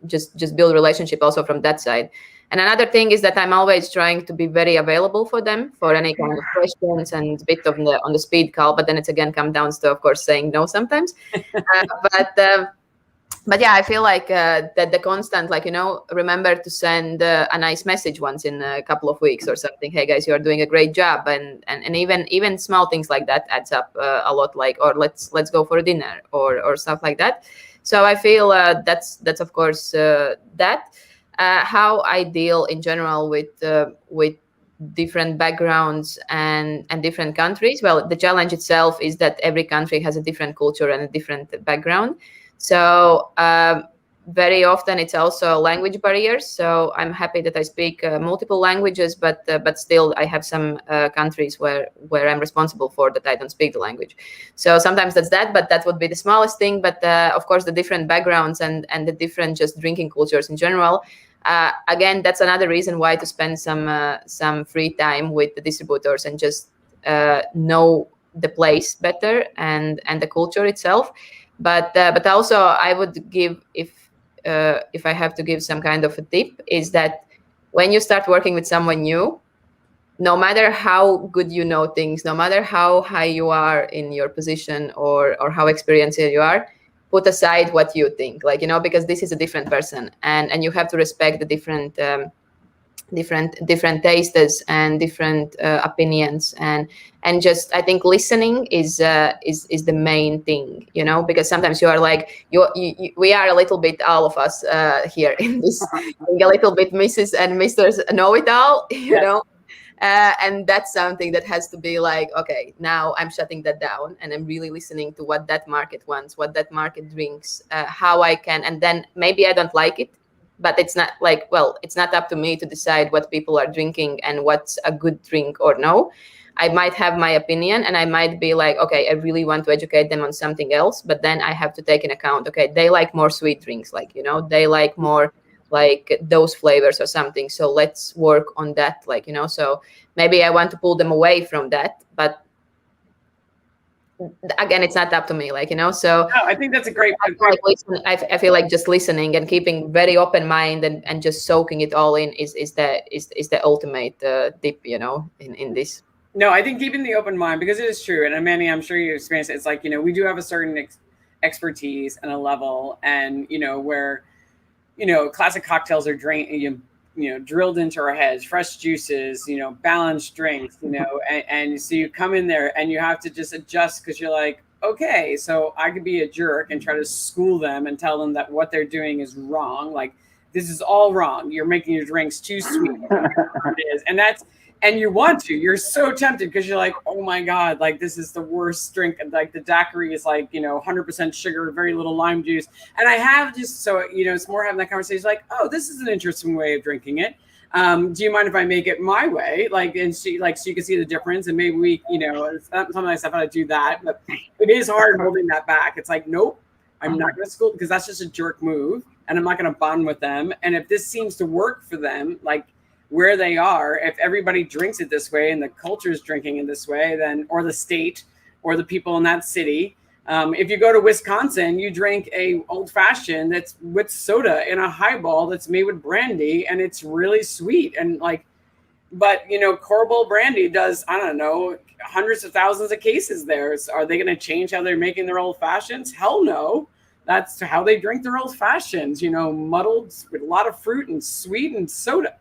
just build relationship also from that side. And another thing is that I'm always trying to be very available for them for any kind of questions and a bit of on the speed call. But then it's again come down to, of course, saying no sometimes. But yeah, I feel like that the constant, remember to send a nice message once in a couple of weeks or something. Hey guys, you are doing a great job, and even small things like that adds up a lot. Like, or let's go for a dinner or stuff like that. So I feel that's of course that how I deal in general with different backgrounds and different countries. Well, the challenge itself is that every country has a different culture and a different background. So very often it's also language barriers. So I'm happy that I speak multiple languages, but still I have some countries where I'm responsible for that I don't speak the language. So sometimes that's that, but that would be the smallest thing. But of course, the different backgrounds and the different just drinking cultures in general. Again, that's another reason why to spend some free time with the distributors and just know the place better and the culture itself. But also I would give, if I have to give some kind of a tip, is that when you start working with someone new, no matter how good you know things, no matter how high you are in your position or how experienced you are, put aside what you think, like, because this is a different person, and you have to respect the different tastes and different opinions, and just, I think listening is the main thing, because sometimes you are like, we are a little bit, all of us here in this, a little bit Mrs. and Misters know it all, you know. And that's something that has to be like, okay, now I'm shutting that down and I'm really listening to what that market wants, what that market drinks, how I can, and then maybe I don't like it, but it's not like, well, it's not up to me to decide what people are drinking and what's a good drink or no. I might have my opinion and I might be like, okay, I really want to educate them on something else, but then I have to take in account, okay, they like more sweet drinks, like, they like more like those flavors or something, so let's work on that, like, so maybe I want to pull them away from that, but again, it's not up to me, like, so no, I think that's a great I feel like just listening and keeping very open mind and just soaking it all in is the ultimate tip, in this. No, I think keeping the open mind, because it is true, and Manny, I'm sure you experienced it. It's like, we do have a certain expertise and a level, and where classic cocktails are drilled into our heads, fresh juices, balanced drinks, and so you come in there and you have to just adjust, because you're like, okay, so I could be a jerk and try to school them and tell them that what they're doing is wrong. Like, this is all wrong. You're making your drinks too sweet. It is. And you want to, you're so tempted, because you're like, oh my God, like, this is the worst drink. And like the daiquiri is like, 100% sugar, very little lime juice. And I have just, so, it's more having that conversation, like, oh, this is an interesting way of drinking it. Do you mind if I make it my way? Like, and so you can see the difference, and maybe we, something like stuff how to do that, but it is hard holding that back. It's like, nope, I'm not going to school, because that's just a jerk move, and I'm not going to bond with them. And if this seems to work for them, like, where they are, if everybody drinks it this way and the culture is drinking in this way, then, or the state or the people in that city, if you go to Wisconsin, you drink a old fashioned that's with soda in a highball that's made with brandy, and it's really sweet. And like, but Corboll brandy does, I don't know, hundreds of thousands of cases there. So are they going to change how they're making their old fashions? Hell no. That's how they drink their old fashions, muddled with a lot of fruit and sweet and soda.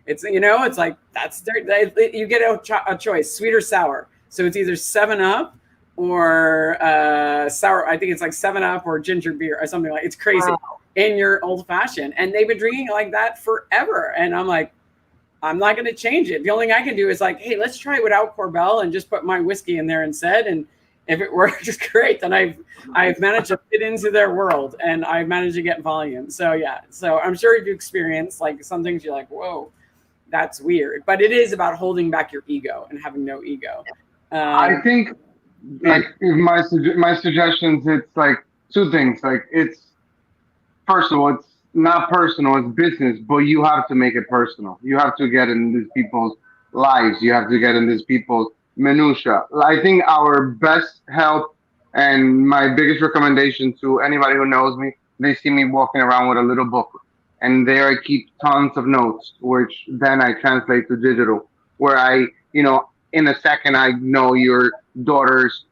It's, it's like, that's you get a choice, sweet or sour. So it's either 7-Up or sour. I think it's like 7-Up or ginger beer or something like. It's crazy. Wow. In your old fashioned, and they've been drinking like that forever. And I'm like, I'm not going to change it. The only thing I can do is like, hey, let's try it without Korbel and just put my whiskey in there instead. And if it works, great. Then I've managed to fit into their world, and I've managed to get volume. So yeah. So I'm sure you've experienced like some things you're like, whoa, that's weird, but it is about holding back your ego and having no ego. I think, like, my suggestions, it's like two things. Like, it's, first of all, it's not personal, it's business, but you have to make it personal. You have to get in these people's lives. You have to get in these people's minutia. I think our best help and my biggest recommendation to anybody who knows me, they see me walking around with a little book. And there I keep tons of notes, which then I translate to digital, where I, in a second, I know your daughter's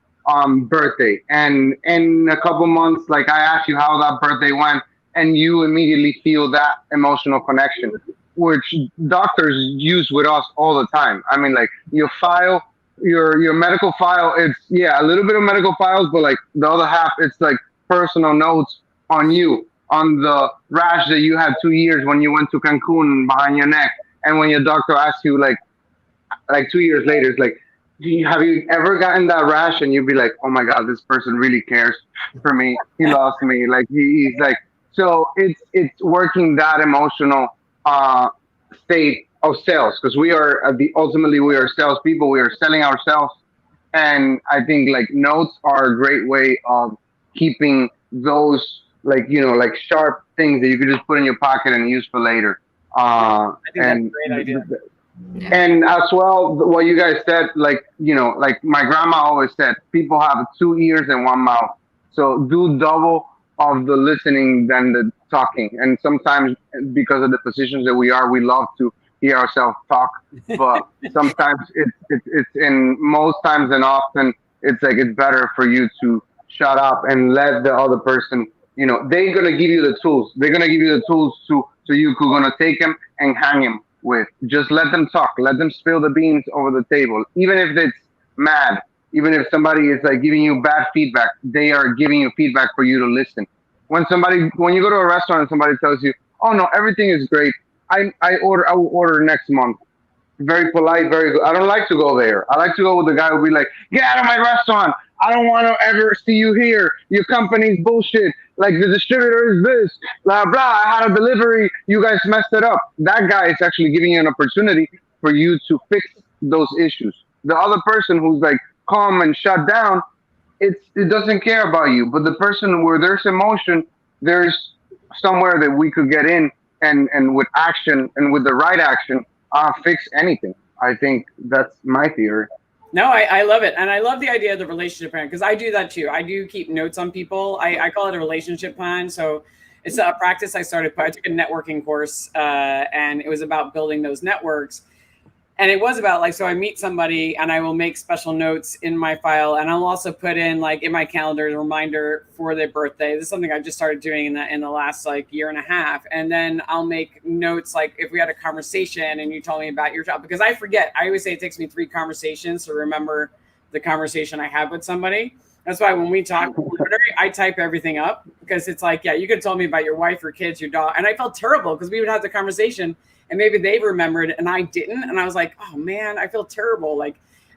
birthday. And in a couple months, like, I ask you how that birthday went, and you immediately feel that emotional connection, which doctors use with us all the time. I mean, like, your file, your medical file, it's, yeah, a little bit of medical files, but like the other half, it's like personal notes on you, on the rash that you had 2 years when you went to Cancun behind your neck. And when your doctor asks you, like 2 years later, it's like, have you ever gotten that rash? And you'd be like, oh my God, this person really cares for me. He loves me. Like, he's like, so it's working that emotional state of sales, because we are ultimately we are salespeople. We are selling ourselves. And I think like notes are a great way of keeping those, like, like sharp things that you could just put in your pocket and use for later. I think that's a great idea. And as well, what you guys said, like, like my grandma always said, people have 2 ears and 1 mouth. So do double of the listening than the talking. And sometimes because of the positions that we are, we love to hear ourselves talk. But sometimes it's in most times and often it's like it's better for you to shut up and let the other person. They're gonna give you the tools. They're gonna give you the tools to you who're gonna take them and hang them with. Just let them talk. Let them spill the beans over the table. Even if it's mad, even if somebody is like giving you bad feedback, they are giving you feedback for you to listen. When you go to a restaurant and somebody tells you, "Oh no, everything is great. I will order next month." Very polite, very good. I don't like to go there. I like to go with the guy who'll be like, "Get out of my restaurant. I don't want to ever see you here. Your company's bullshit. Like the distributor is this, blah, blah. I had a delivery. You guys messed it up." That guy is actually giving you an opportunity for you to fix those issues. The other person who's like calm and shut down, it doesn't care about you. But the person where there's emotion, there's somewhere that we could get in and with action and with the right action, fix anything. I think that's my theory. No, I love it. And I love the idea of the relationship plan because I do that too. I do keep notes on people. I call it a relationship plan. So it's a practice I started. I took a networking course and it was about building those networks. And it was about so I meet somebody and I will make special notes in my file. And I'll also put in in my calendar, a reminder for their birthday. This is something I just started doing in the last year and a half. And then I'll make notes if we had a conversation and you told me about your job, because I forget. I always say it takes me 3 conversations to remember the conversation I had with somebody. That's why when we talk, I type everything up because it's you could tell me about your wife, your kids, your dog. And I felt terrible because we would have the conversation and maybe they remembered and I didn't. And I was like, oh man, I feel terrible.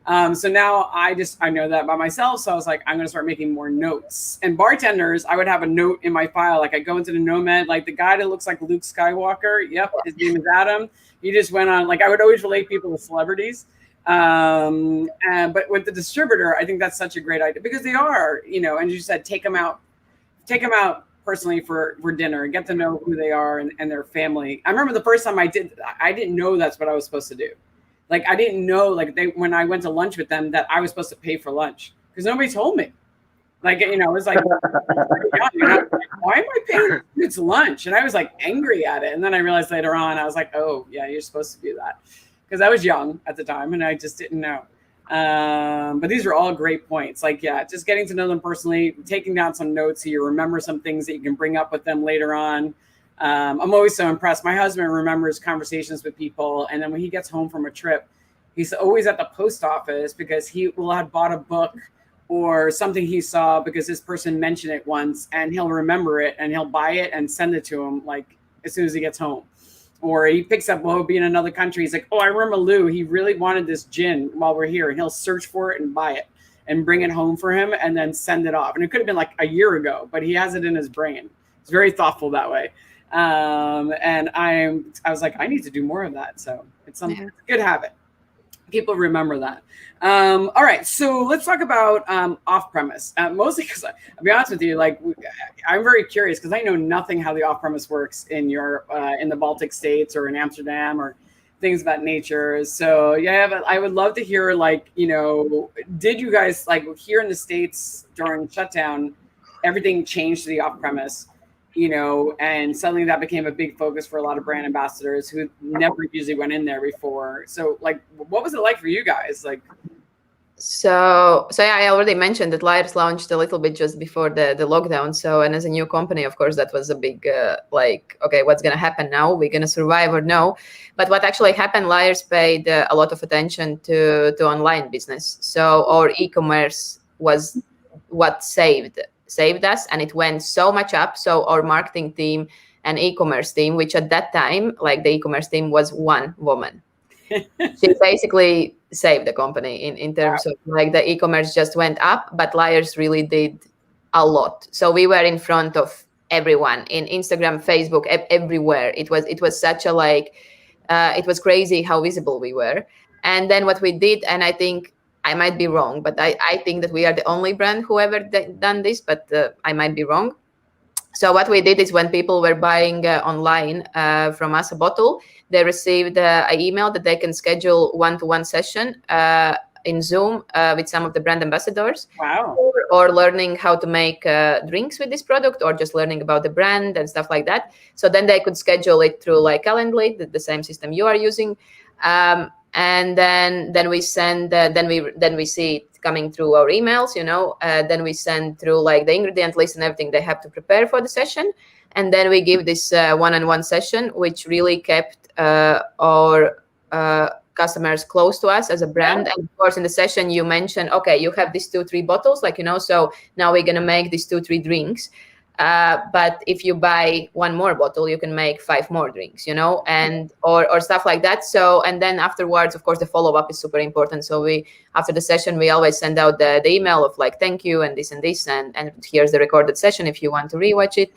So now I know that about myself. So I was like, I'm going to start making more notes. And bartenders, I would have a note in my file. I go into the Nomad, the guy that looks like Luke Skywalker. Yep. His name is Adam. He just went on, I would always relate people with celebrities. But with the distributor, I think that's such a great idea because they are, and you said, take them out personally for dinner and get to know who they are and their family. I remember the first time I didn't know that's what I was supposed to do. I didn't know when I went to lunch with them that I was supposed to pay for lunch because nobody told me. It was why am I paying it's lunch? And I was angry at it. And then I realized later on, I was like, oh yeah, you're supposed to do that. Because I was young at the time and I just didn't know. But these are all great points. Just getting to know them personally, taking down some notes so you remember some things that you can bring up with them later on. I'm always so impressed. My husband remembers conversations with people. And then when he gets home from a trip, he's always at the post office because he will have bought a book or something he saw because this person mentioned it once and he'll remember it and he'll buy it and send it to him as soon as he gets home. Or he picks up, he'll be in another country. He's like, oh, I remember Lou. He really wanted this gin while we're here. And he'll search for it and buy it and bring it home for him and then send it off. And it could have been a year ago, but he has it in his brain. He's very thoughtful that way. And I was like, I need to do more of that. So it's a good habit. People remember that. All right. So let's talk about off-premise. Mostly because, I'll be honest with you, I'm very curious because I know nothing how the off-premise works in Europe, in the Baltic states or in Amsterdam or things of that nature. So yeah, I would love to hear did you guys here in the States during shutdown, everything changed to the off-premise? And suddenly that became a big focus for a lot of brand ambassadors who never usually went in there before. So what was it like for you guys? So yeah, I already mentioned that Lyre's launched a little bit just before the lockdown. So, and as a new company, of course, that was a big, okay, what's going to happen now? We're going to survive or no? But what actually happened, Lyre's paid a lot of attention to online business. So our e-commerce was what saved us, and it went so much up. So our marketing team and e-commerce team, which at that time, the e-commerce team was one woman. She basically saved the company in terms of the e-commerce just went up, but Lyre's really did a lot. So we were in front of everyone in Instagram, Facebook, everywhere. It was such a it was crazy how visible we were. And then what we did, and I think I might be wrong, but I think that we are the only brand who ever done this, but I might be wrong. So what we did is when people were buying online from us a bottle, they received an email that they can schedule one-to-one session in Zoom with some of the brand ambassadors. Wow. Or learning how to make drinks with this product, or just learning about the brand and stuff like that. So then they could schedule it through like Calendly, the same system you are using. And then we send, then we see it coming through our emails, then we send through like the ingredient list and everything they have to prepare for the session. And then we give this one-on-one session, which really kept our customers close to us as a brand. And of course, in the session you mentioned, okay, you have these 2-3 bottles, so now we're going to make these 2-3 drinks. But if you buy 1 more bottle, you can make 5 more drinks, and or stuff like that. So, and then afterwards, of course, the follow-up is super important. So after the session, we always send out the email of like, thank you, and this, and here's the recorded session if you want to rewatch it.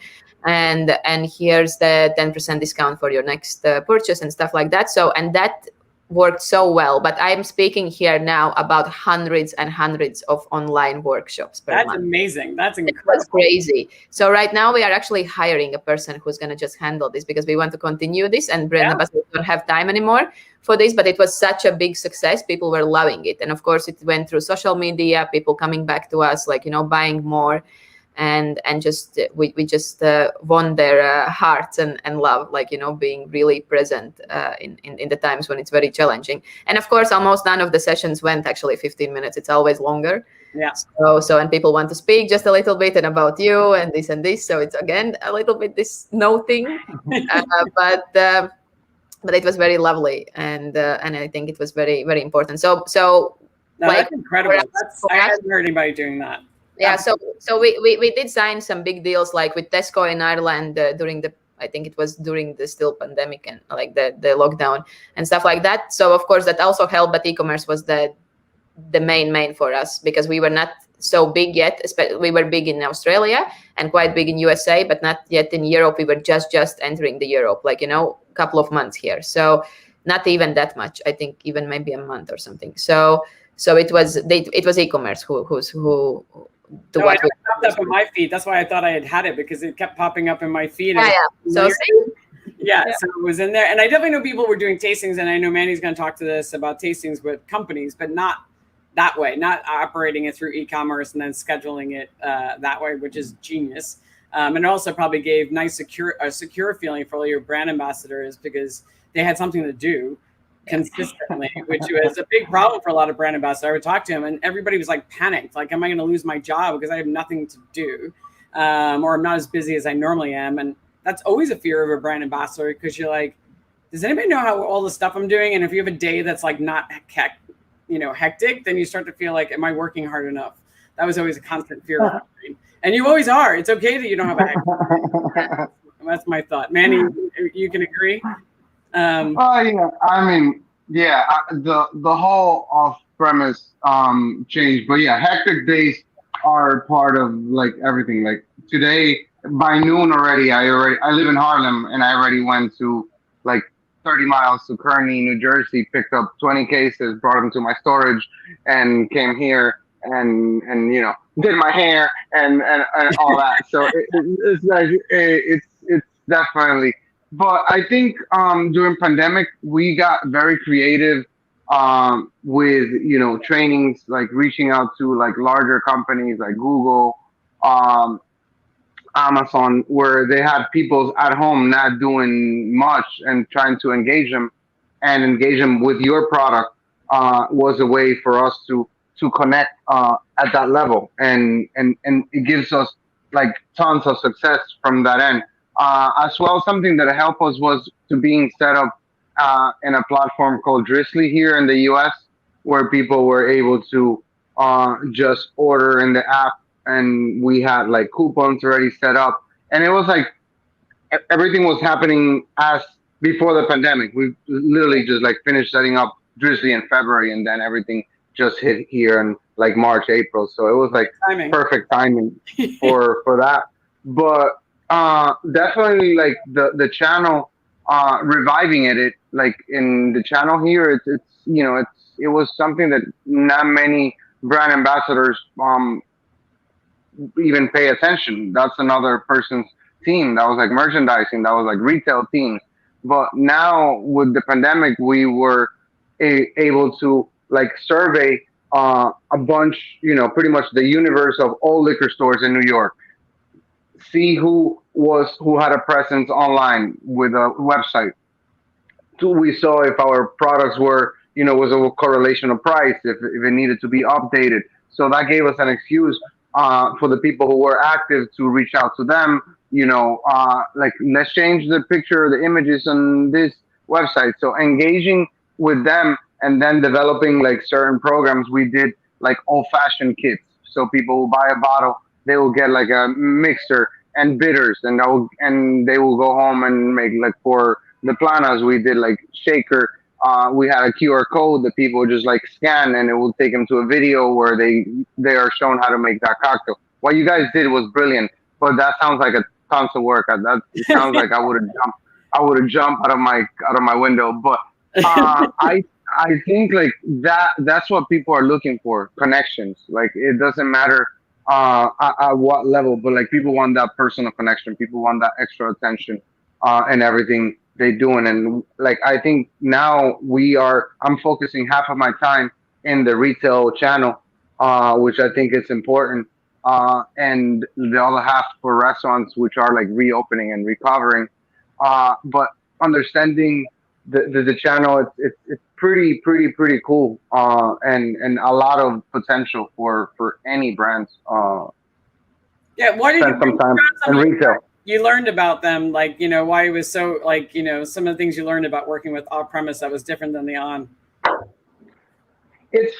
And here's the 10% discount for your next purchase and stuff like that. So, and that worked so well, but I'm speaking here now about hundreds and hundreds of online workshops per month. That's amazing. That's incredible. That's crazy. So right now we are actually hiring a person who's going to just handle this, because we want to continue this, and brand ambassadors don't have time anymore for this, but it was such a big success. People were loving it. And of course it went through social media, people coming back to us, like, buying more. And just we just won their hearts and love, like, being really present in the times when it's very challenging. And of course, almost none of the sessions went actually 15 minutes. It's always longer. Yeah. So and people want to speak just a little bit and about you and this and this. So it's again a little bit this no thing, but it was very lovely, and I think it was very, very important. So no, like, that's incredible. I hadn't heard anybody doing that. Yeah, so we did sign some big deals, like with Tesco in Ireland I think it was during the still pandemic and like the lockdown and stuff like that. So of course that also helped, but e-commerce was the main for us, because we were not so big yet. We were big in Australia and quite big in USA, but not yet in Europe. We were just entering the Europe, like, a couple of months here. So not even that much. I think even maybe a month or something. So it was e-commerce who it popped up in my feed. That's why I thought I had it, because it kept popping up in my feed. Yeah. So it was in there. And I definitely know people were doing tastings, and I know Manny's going to talk to this about tastings with companies, but not that way, not operating it through e-commerce and then scheduling it that way, which is genius. And it also probably gave a secure feeling for all your brand ambassadors, because they had something to do consistently, which was a big problem for a lot of brand ambassadors. I would talk to him and everybody was like panicked, like, am I going to lose my job because I have nothing to do, or I'm not as busy as I normally am? And that's always a fear of a brand ambassador, because you're like, does anybody know how all the stuff I'm doing? And if you have a day that's like not hectic, then you start to feel like, am I working hard enough? That was always a constant fear of mine. And you always are. It's okay that you don't have a hectic. That's my thought. Manny, you can agree? Yeah. I mean, yeah, the whole off premise changed, but yeah, hectic days are part of like everything. Like today by noon already, I live in Harlem, and I already went to like 30 miles to Kearney, New Jersey, picked up 20 cases, brought them to my storage, and came here and did my hair and all that. So it's like it's definitely. But I think during pandemic, we got very creative with, trainings, like reaching out to like larger companies like Google, Amazon, where they had people at home not doing much and trying to engage them with your product was a way for us to connect at that level. And it gives us like tons of success from that end. As well, something that helped us was to being set up in a platform called Drizzly here in the US, where people were able to just order in the app, and we had like coupons already set up, and it was like everything was happening as before the pandemic. We literally just like finished setting up Drizzly in February, and then everything just hit here in like March, April. So it was like perfect timing for that. But definitely like the channel reviving it like in the channel here, it was something that not many brand ambassadors even pay attention. That's another person's team. That was like merchandising, that was like retail teams. But now with the pandemic, we were able to like survey a bunch, pretty much the universe of all liquor stores in New York, see who had a presence online with a website. Two, we saw if our products were, was a correlation of price, if it needed to be updated. So that gave us an excuse for the people who were active to reach out to them. Like, let's change the picture, the images on this website. So engaging with them and then developing like certain programs. We did like old-fashioned kits. So people will buy a bottle, they will get like a mixer and bitters, and they will go home and make, like, for the planas we did like shaker. We had a QR code that people just like scan, and it will take them to a video where they are shown how to make that cocktail. What you guys did was brilliant, but that sounds like a tons of work. That it sounds like I would have jumped out of my window. But I think like that's what people are looking for, connections. Like, it doesn't matter at what level, but like, people want that personal connection. People want that extra attention and everything they doing. And like, I think now I'm focusing half of my time in the retail channel, which I think is important, and the other half for restaurants, which are like reopening and recovering. But understanding the channel, it's pretty cool, and a lot of potential for any brands. Yeah, what did Spend some time in retail. You learned about them, like, why it was so, like, some of the things you learned about working with off-premise that was different than the on. It's,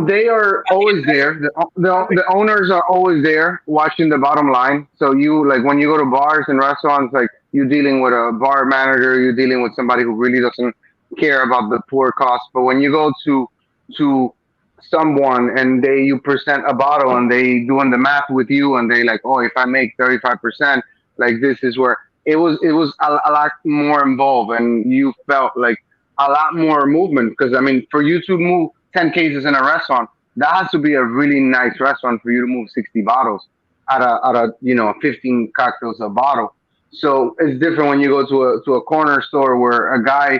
they are always there. The owners are always there watching the bottom line. So you, like, when you go to bars and restaurants, like, you're dealing with a bar manager, you're dealing with somebody who really doesn't care about the poor cost. But when you go to someone and you present a bottle and they doing the math with you, and they like, oh, if I make 35%, like, this is where it was a lot more involved, and you felt like a lot more movement. Because I mean, for you to move 10 cases in a restaurant, that has to be a really nice restaurant for you to move 60 bottles at a 15 cocktails a bottle. So it's different when you go to a corner store where a guy,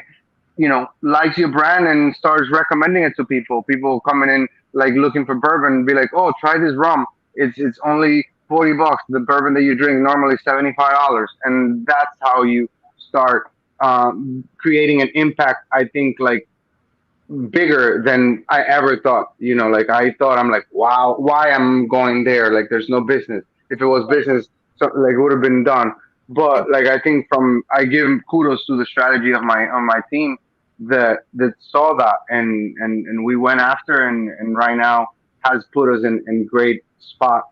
likes your brand and starts recommending it to people. People coming in like looking for bourbon and be like, oh, try this rum. It's only $40. The bourbon that you drink normally $75, and that's how you start creating an impact. I think, like, bigger than I ever thought. Like, I thought, I'm like, wow, why I'm going there? Like, there's no business. If it was business, so, like, it would have been done. But like, I think I give kudos to the strategy of my team that saw that, and we went after, and right now has put us in great spot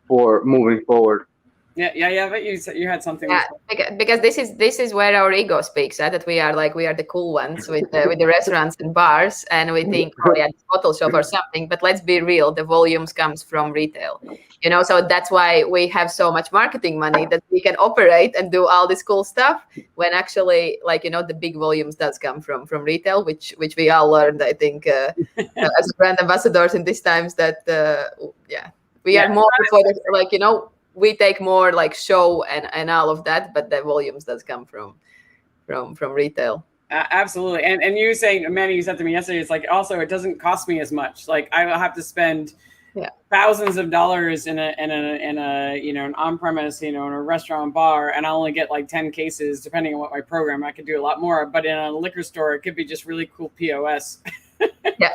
for moving forward. Yeah. But you had something. Yeah, because this is where our ego speaks, that we are the cool ones with the restaurants and bars, and we think, oh yeah, it's bottle shop or something. But let's be real, the volumes comes from retail, So that's why we have so much marketing money that we can operate and do all this cool stuff. When actually, the big volumes does come from retail, which we all learned, I think, as brand ambassadors in these times. That we are more for the, we take more like show and all of that, but the volumes does come from retail. Absolutely. And you were saying, Manny, you said to me yesterday, it's like, also, it doesn't cost me as much. Like, I will have to spend thousands of dollars in a an on-premise, in a restaurant bar, and I'll only get like 10 cases, depending on what my program. I could do a lot more, but in a liquor store, it could be just really cool POS. Yeah.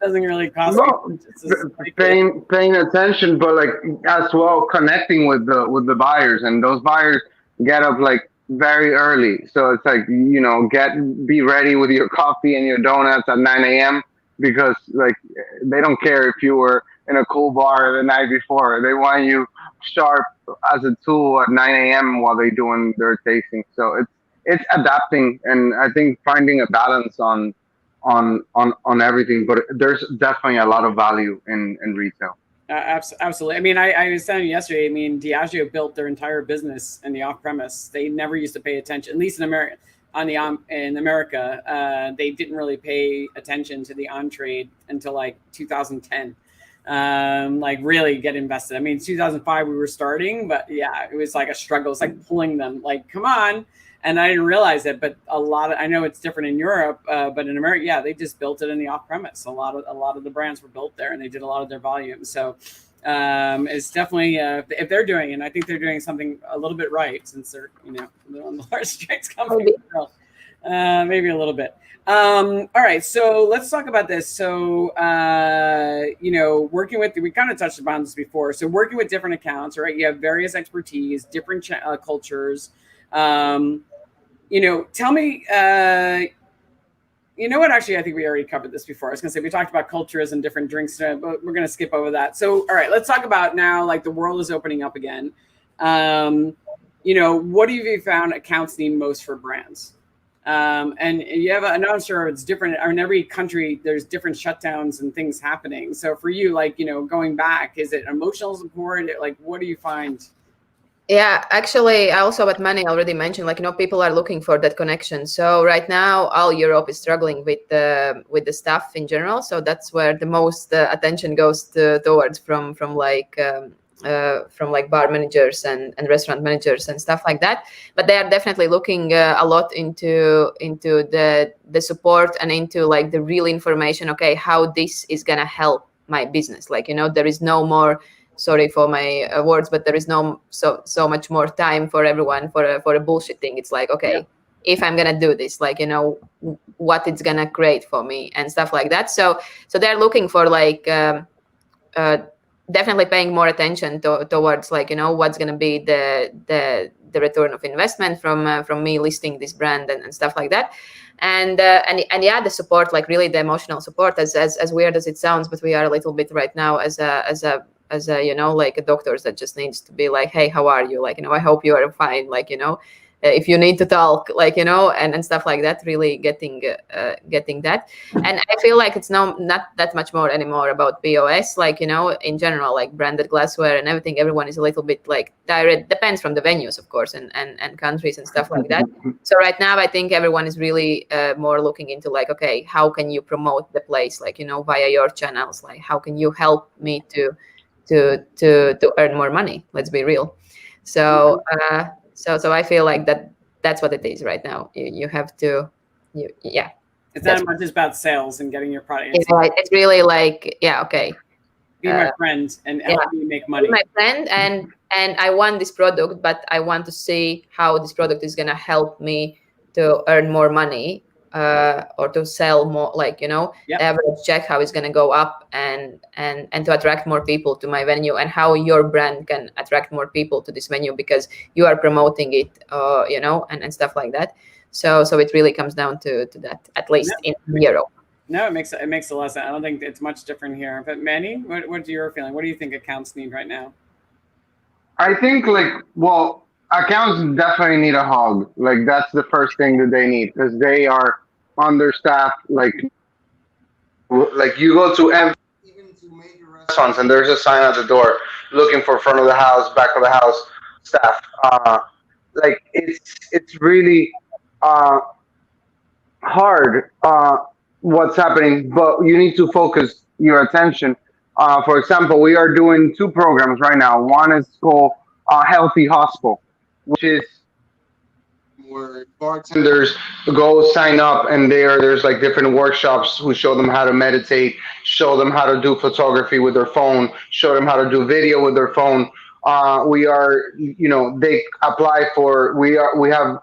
Doesn't really cost me. Paying attention, but like, as well, connecting with the buyers, and those buyers get up like very early. So it's like, be ready with your coffee and your donuts at 9 a.m. because like, they don't care if you were in a cool bar the night before. They want you sharp as a tool at 9 a.m. while they're doing their tasting. So it's adapting, and I think finding a balance on everything, but there's definitely a lot of value in retail. Absolutely. I mean, I was telling you yesterday, I mean, Diageo built their entire business in the off-premise. They never used to pay attention, at least in America. In America, they didn't really pay attention to the on-trade until like 2010. like really get invested. I mean, 2005 we were starting, but yeah, it was like a struggle. It's like pulling them, like, come on. And I didn't realize it, but I know it's different in Europe, but in America, yeah, they just built it in the off premise. A lot of the brands were built there, and they did a lot of their volume. So it's definitely if they're doing it, and I think they're doing something a little bit right, since they're on the large drinks company. Maybe a little bit. All right, so let's talk about this. So, working with, we kind of touched upon this before. So working with different accounts, right? You have various expertise, different cultures. Tell me, what, actually, I think we already covered this before. I was going to say, we talked about cultures and different drinks, but we're going to skip over that. So, all right, let's talk about now, like the world is opening up again. What have you found accounts need most for brands? And you have, I'm not sure it's different in every country, there's different shutdowns and things happening. So for you, like, going back, is it emotional support? Like, what do you find? Yeah, actually, also what Manny already mentioned, like, people are looking for that connection. So right now, all Europe is struggling with the staff in general. So that's where the most attention goes towards from bar managers and restaurant managers and stuff like that. But they are definitely looking a lot into the support and into like the real information. Okay, how this is gonna help my business? Like, there is no more. Sorry for my words, but there is no so much more time for everyone for a bullshit thing. It's like, okay, if I'm gonna do this, like, what it's gonna create for me and stuff like that. So they're looking for like definitely paying more attention towards like, what's gonna be the return of investment from me listing this brand and stuff like that. And yeah, the support, like really the emotional support, as weird as it sounds, but we are a little bit right now as a like a doctor that just needs to be like, hey, how are you? Like, I hope you are fine. Like, if you need to talk, like, and stuff like that, really getting that. And I feel like it's not that much more anymore about POS, like, in general, like branded glassware and everything. Everyone is a little bit like tired. Depends from the venues, of course, and countries and stuff like that. So right now, I think everyone is really more looking into like, okay, how can you promote the place? Like, via your channels, like how can you help me to earn more money? Let's be real. So so I feel like that's what it is right now. You have to, yeah. It's not much about sales and getting your product. It's really like, yeah, okay. Be my friend and help me make money. Be my friend, and I want this product, but I want to see how this product is gonna help me to earn more money. Or to sell more, like, the average check, how it's going to go up and to attract more people to my venue, and how your brand can attract more people to this venue because you are promoting it, and stuff like that. So it really comes down to that, at least in Europe. No, it makes a lot of sense. I don't think it's much different here. But Manny, what's your feeling? What do you think accounts need right now? I think accounts definitely need a hug. Like that's the first thing that they need because they are understaffed. Like you go to even to major restaurants and there's a sign at the door looking for front of the house, back of the house staff. Like it's really hard what's happening, but you need to focus your attention. For example, we are doing 2 programs right now. One is called Healthy Hospital, which is where bartenders go sign up, and there's like different workshops who show them how to meditate, show them how to do photography with their phone, show them how to do video with their phone. We are, they apply for. We are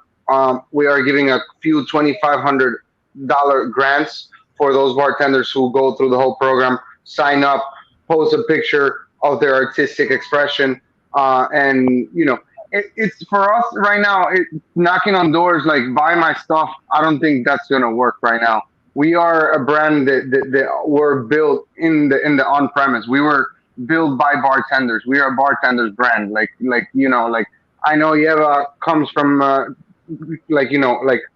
giving a few $2,500 grants for those bartenders who go through the whole program, sign up, post a picture of their artistic expression, and it's for us right now. Knocking on doors like buy my stuff. I don't think that's gonna work right now. We are a brand that were built in the on premise. We were built by bartenders. We are a bartenders brand. Like I know Yeva comes from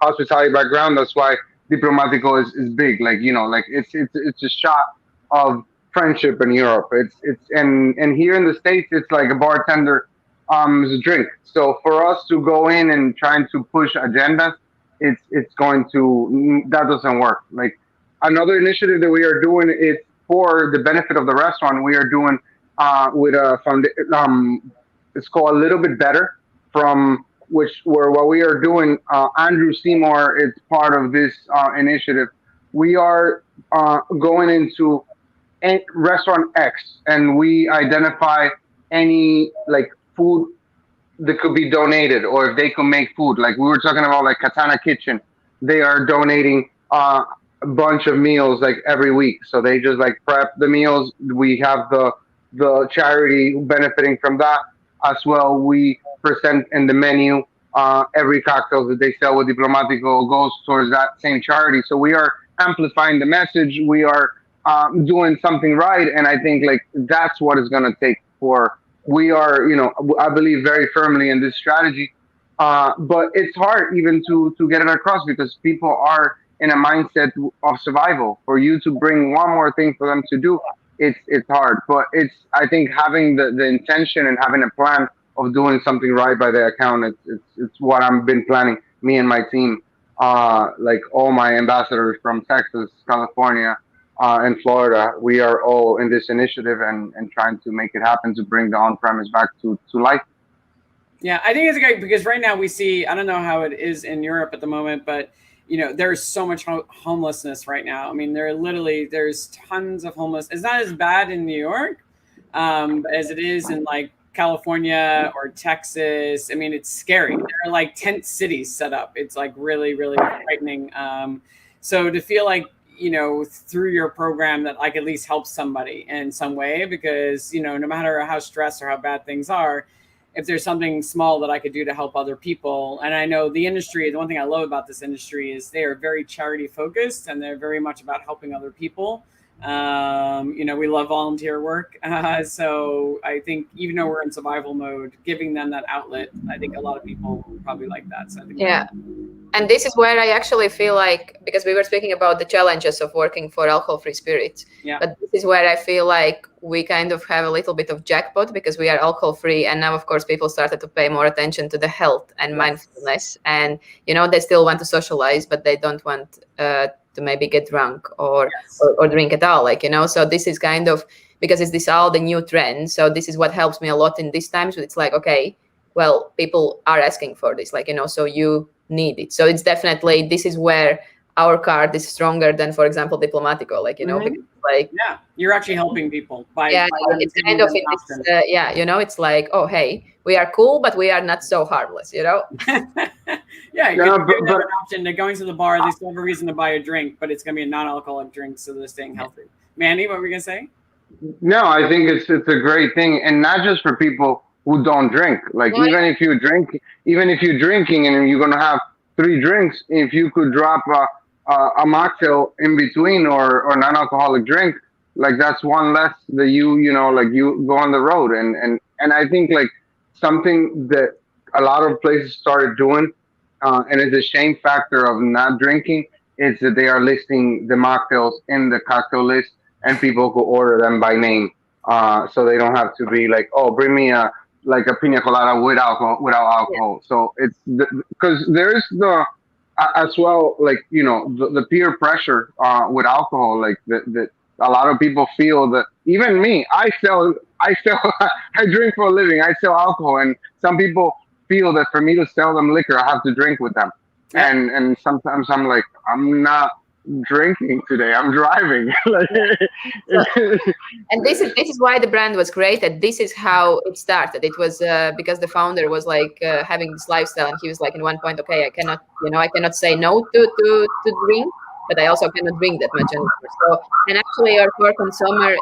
hospitality background. That's why Diplomatico is big. It's a shot of friendship in Europe. And here in the States, it's like a bartender is a drink. So for us to go in and trying to push agendas, that doesn't work. Like another initiative that we are doing is for the benefit of the restaurant, we are doing with a it's called A Little Bit Better, from which where what we are doing. Andrew Seymour is part of this initiative. We are going into restaurant X, and we identify any like food that could be donated, or if they can make food. Like we were talking about, like Katana Kitchen, they are donating a bunch of meals like every week. So they just like prep the meals. We have the charity benefiting from that as well. We present in the menu every cocktail that they sell with Diplomatico goes towards that same charity. So we are amplifying the message. We are doing something right, and I think like that's what it's gonna take for. We are, I believe very firmly in this strategy, but it's hard even to get it across because people are in a mindset of survival. For you to bring one more thing for them to do, it's hard. But I think having the intention and having a plan of doing something right by the account, it's what I've been planning. Me and my team, like all my ambassadors from Texas, California, in Florida, we are all in this initiative and trying to make it happen to bring the on-premise back to life. Yeah, I think it's great because right now we see, I don't know how it is in Europe at the moment, but there's so much homelessness right now. I mean, there's tons of homeless. It's not as bad in New York as it is in like California or Texas. I mean, it's scary. There are like tent cities set up. It's like really, really frightening. So to feel like, through your program that I could at least help somebody in some way, because, no matter how stressed or how bad things are, if there's something small that I could do to help other people. And I know the industry, the one thing I love about this industry is they are very charity focused and they're very much about helping other people. We love volunteer work. So I think even though we're in survival mode, giving them that outlet, I think a lot of people probably like that. So I think and this is where I actually feel like, because we were speaking about the challenges of working for alcohol-free spirits, but this is where I feel like we kind of have a little bit of jackpot because we are alcohol-free, and now of course people started to pay more attention to the health and mindfulness, and they still want to socialize, but they don't want to maybe get drunk or drink at all, so this is kind of, because it's this all the new trend, so this is what helps me a lot in these times. It's like, okay, well, people are asking for this, so you need it. So it's definitely, this is where our card is stronger than, for example, Diplomatico, because, you're actually helping people by it's kind of it's like, oh, hey, we are cool, but we are not so harmless, yeah, you have an option. They're going to the bar, they still have a reason to buy a drink, but it's going to be a non-alcoholic drink, so they're staying healthy. Manny, what were we going to say? No, I think it's a great thing, and not just for people who don't drink. Even if you're drinking and you're gonna have 3 drinks, if you could drop a mocktail in between or non-alcoholic drink, that's one less that you go on the road. And I think something that a lot of places started doing, and it's a shame factor of not drinking, is that they are listing the mocktails in the cocktail list, and people could order them by name, so they don't have to be like, oh, bring me a pina colada without alcohol. So it's because there's as well, the peer pressure with alcohol, that a lot of people feel that, even me, I drink for a living, I sell alcohol, and some people feel that for me to sell them liquor, I have to drink with them. And sometimes I'm like, I'm not drinking today, I'm driving. And this is why the brand was created. This is how it started. It was because the founder was having this lifestyle, and he was in one point, okay, I cannot say no to drink, but I also cannot drink that much anymore. So, and actually our core consumer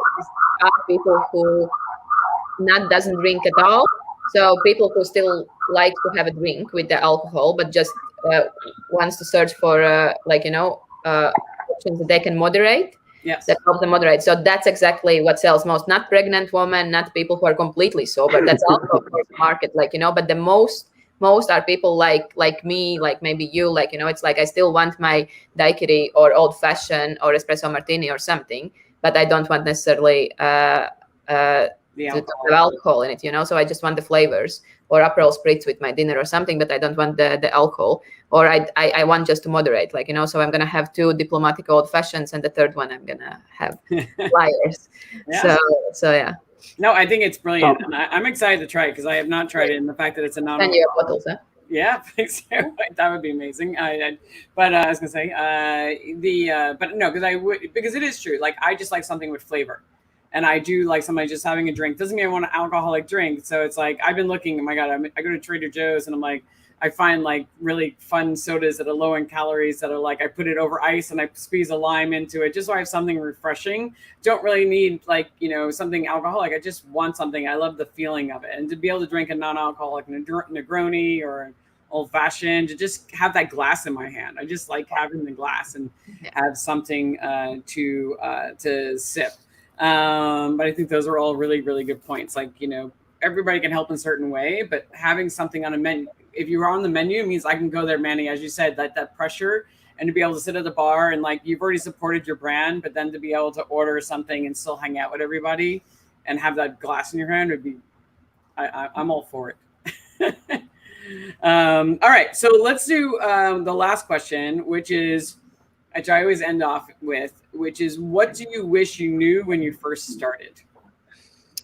are people who doesn't drink at all. So people who still like to have a drink with the alcohol, but just wants to search for options that they can moderate. Yes. That help them moderate. So that's exactly what sells most. Not pregnant women, not people who are completely sober. That's also the market, but the most are people like me, like maybe you, it's like I still want my daiquiri or old fashioned or espresso martini or something, but I don't want necessarily to have alcohol in it, so I just want the flavors, or Aperol spritz with my dinner or something, but I don't want the alcohol, or I want just to moderate, like, so I'm gonna have 2 diplomatic old fashions, and the third one I'm gonna have Lyre's. Yeah. So yeah. No, I think it's brilliant, and I'm excited to try it because I have not tried it. And the fact that it's a Send you a bottles, huh? Yeah, thanks. That would be amazing. But I was gonna say but no, because it is true. Like, I just like something with flavor, and I do like somebody just having a drink. Doesn't mean I want an alcoholic drink. So it's like I've been looking. Oh my god, I go to Trader Joe's and I'm like, I find like really fun sodas that are low in calories that are like I put it over ice and I squeeze a lime into it just so I have something refreshing. Don't really need like something alcoholic. I just want something. I love the feeling of it, and to be able to drink a non-alcoholic Negroni or old fashioned, to just have that glass in my hand. I just like having the glass and have something to sip. But I think those are all really, really good points. Like, everybody can help in a certain way, but having something on a menu, if you're on the menu, it means I can go there, Manny, as you said, that pressure, and to be able to sit at the bar and like you've already supported your brand, but then to be able to order something and still hang out with everybody and have that glass in your hand would be, I'm all for it. All right, so let's do the last question, which I always end off with, which is, what do you wish you knew when you first started?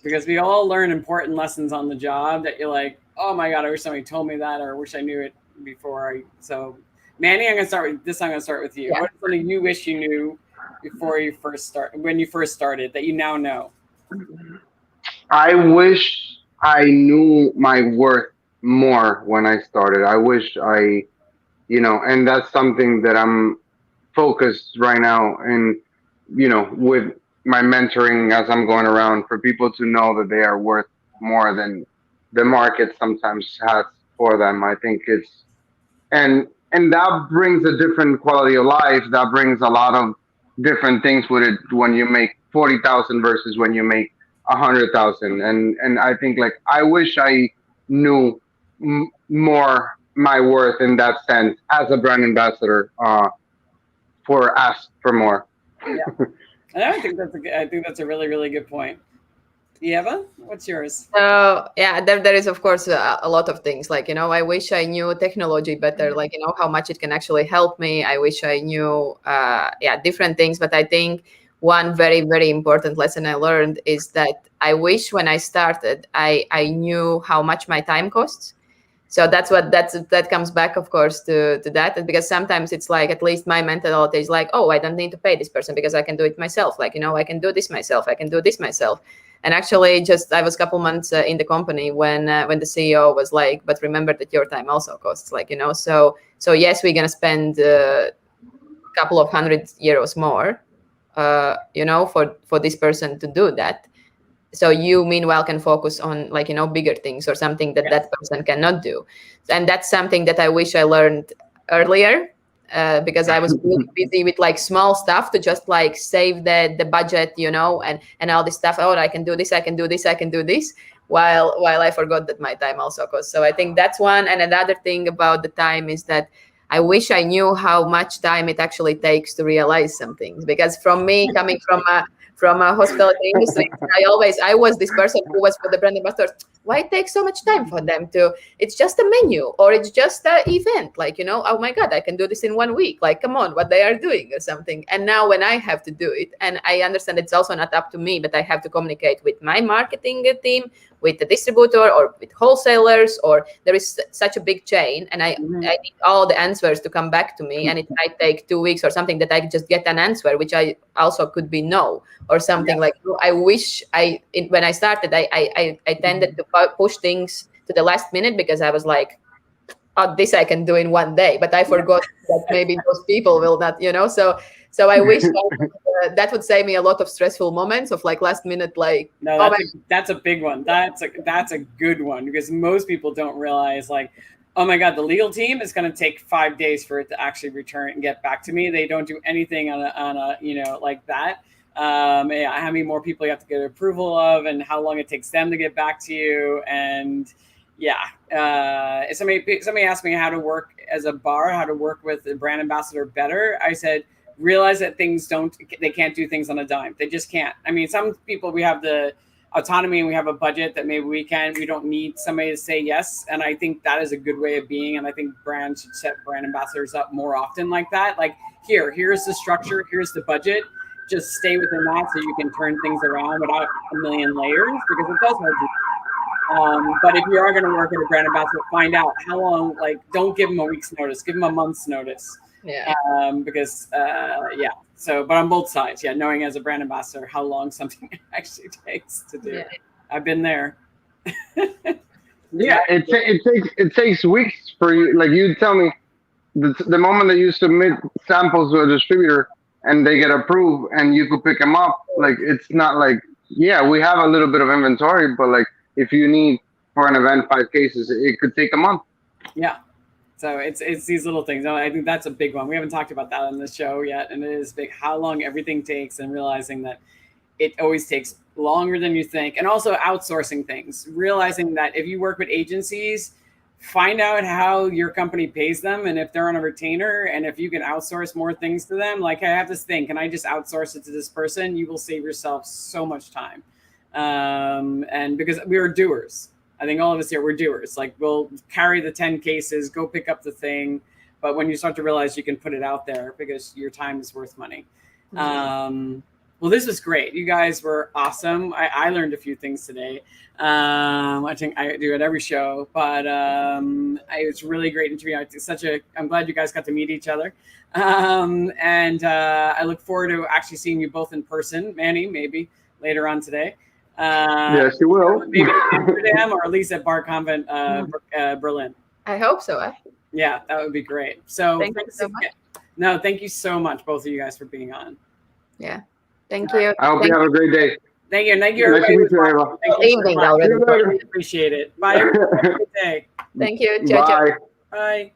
Because we all learn important lessons on the job that you're like, oh my god, I wish somebody told me that, or I wish I knew it before. So Manny, I'm gonna start with you. Yeah. What's something you wish you knew when you first started that you now know? I wish I knew my worth more when I started. I wish and that's something that I'm focused right now, and with my mentoring as I'm going around, for people to know that they are worth more than the market sometimes has for them. I think and that brings a different quality of life. That brings a lot of different things with it when you make 40,000 versus when you make 100,000. And I think, like, I wish I knew more my worth in that sense as a brand ambassador, for ask for more. Yeah. And I think that's a really, really good point. Eva, what's yours? So yeah, there is of course a lot of things, like, I wish I knew technology better, like, how much it can actually help me. I wish I knew different things, but I think one very, very important lesson I learned is that I wish when I started I knew how much my time costs. So that comes back, of course, to that. And because sometimes it's like, at least my mentality is like, oh, I don't need to pay this person because I can do it myself. Like, I can do this myself. I can do this myself. And actually, I was a couple months in the company when the CEO was like, but remember that your time also costs. Like, so yes, we're gonna spend a couple of €100 more, for this person to do that. So you meanwhile can focus on, like, bigger things or something that person cannot do. And that's something that I wish I learned earlier, because I was really busy with like small stuff to just like save the budget, and all this stuff. Oh, I can do this, I can do this, I can do this, while I forgot that my time also costs. So I think that's one. And another thing about the time is that I wish I knew how much time it actually takes to realize some things, because from me coming from a hospitality industry, I was this person who was for the brand ambassadors. Why it takes so much time for them to? It's just a menu, or it's just an event. Like, oh my God, I can do this in 1 week. Like, come on, what they are doing or something. And now when I have to do it, and I understand it's also not up to me, but I have to communicate with my marketing team, with the distributor, or with wholesalers, or there is such a big chain, and I need all the answers to come back to me, and it might take 2 weeks or something that I just get an answer, which I also could be no, or something. Like, I wish when I started, I tended to push things to the last minute, because I was like, oh, this I can do in 1 day, but I forgot that maybe those people will not, so I wish that would save me a lot of stressful moments of like last minute, like, no, that's a big one. That's a good one, because most people don't realize, like, oh my God, the legal team is going to take 5 days for it to actually return and get back to me. They don't do anything on a like that. How many more people you have to get approval of, and how long it takes them to get back to you. And if somebody asked me how to work as a bar, how to work with a brand ambassador better, I said, realize that they can't do things on a dime. They just can't. I mean, some people, we have the autonomy and we have a budget that maybe we don't need somebody to say yes. And I think that is a good way of being. And I think brands should set brand ambassadors up more often like that. Like, here's the structure, here's the budget. Just stay within that so you can turn things around without a million layers, because it does hurt you. But if you are going to work with a brand ambassador, find out how long, like, don't give them a week's notice, give them a month's notice. Yeah. Because so, but on both sides, knowing as a brand ambassador how long something actually takes to do. I've been there. It takes weeks for you. Like, you tell me the moment that you submit samples to a distributor and they get approved and you could pick them up, like, it's not like, we have a little bit of inventory, but like, if you need for an event 5 cases, it could take a month. Yeah. So it's these little things. I think that's a big one. We haven't talked about that on the show yet, and it is big how long everything takes, and realizing that it always takes longer than you think. And also outsourcing things, realizing that if you work with agencies, find out how your company pays them, and if they're on a retainer, and if you can outsource more things to them. Like, I have this thing, can I just outsource it to this person? You will save yourself so much time. And because we are doers. I think all of us here, we're doers. Like, we'll carry the 10 cases, go pick up the thing. But when you start to realize you can put it out there because your time is worth money. Well, this was great. You guys were awesome. I learned a few things today. I think I do at every show, but it was really great interview. I'm glad you guys got to meet each other. And I look forward to actually seeing you both in person. Manny, maybe later on today. Yes, you will. Maybe in Amsterdam, or at least at Bar Convent, Berlin. I hope so. Yeah, that would be great. So thank you so much. No, thank you so much, both of you guys, for being on. Yeah, thank you. I hope you have a great day. Thank you. Thank you, Nice to everybody. meet you, Eva. Thank you so Evening much. already. Really appreciate it. Bye, everybody. Have a good day. Thank you. Ciao, ciao. Bye. Bye.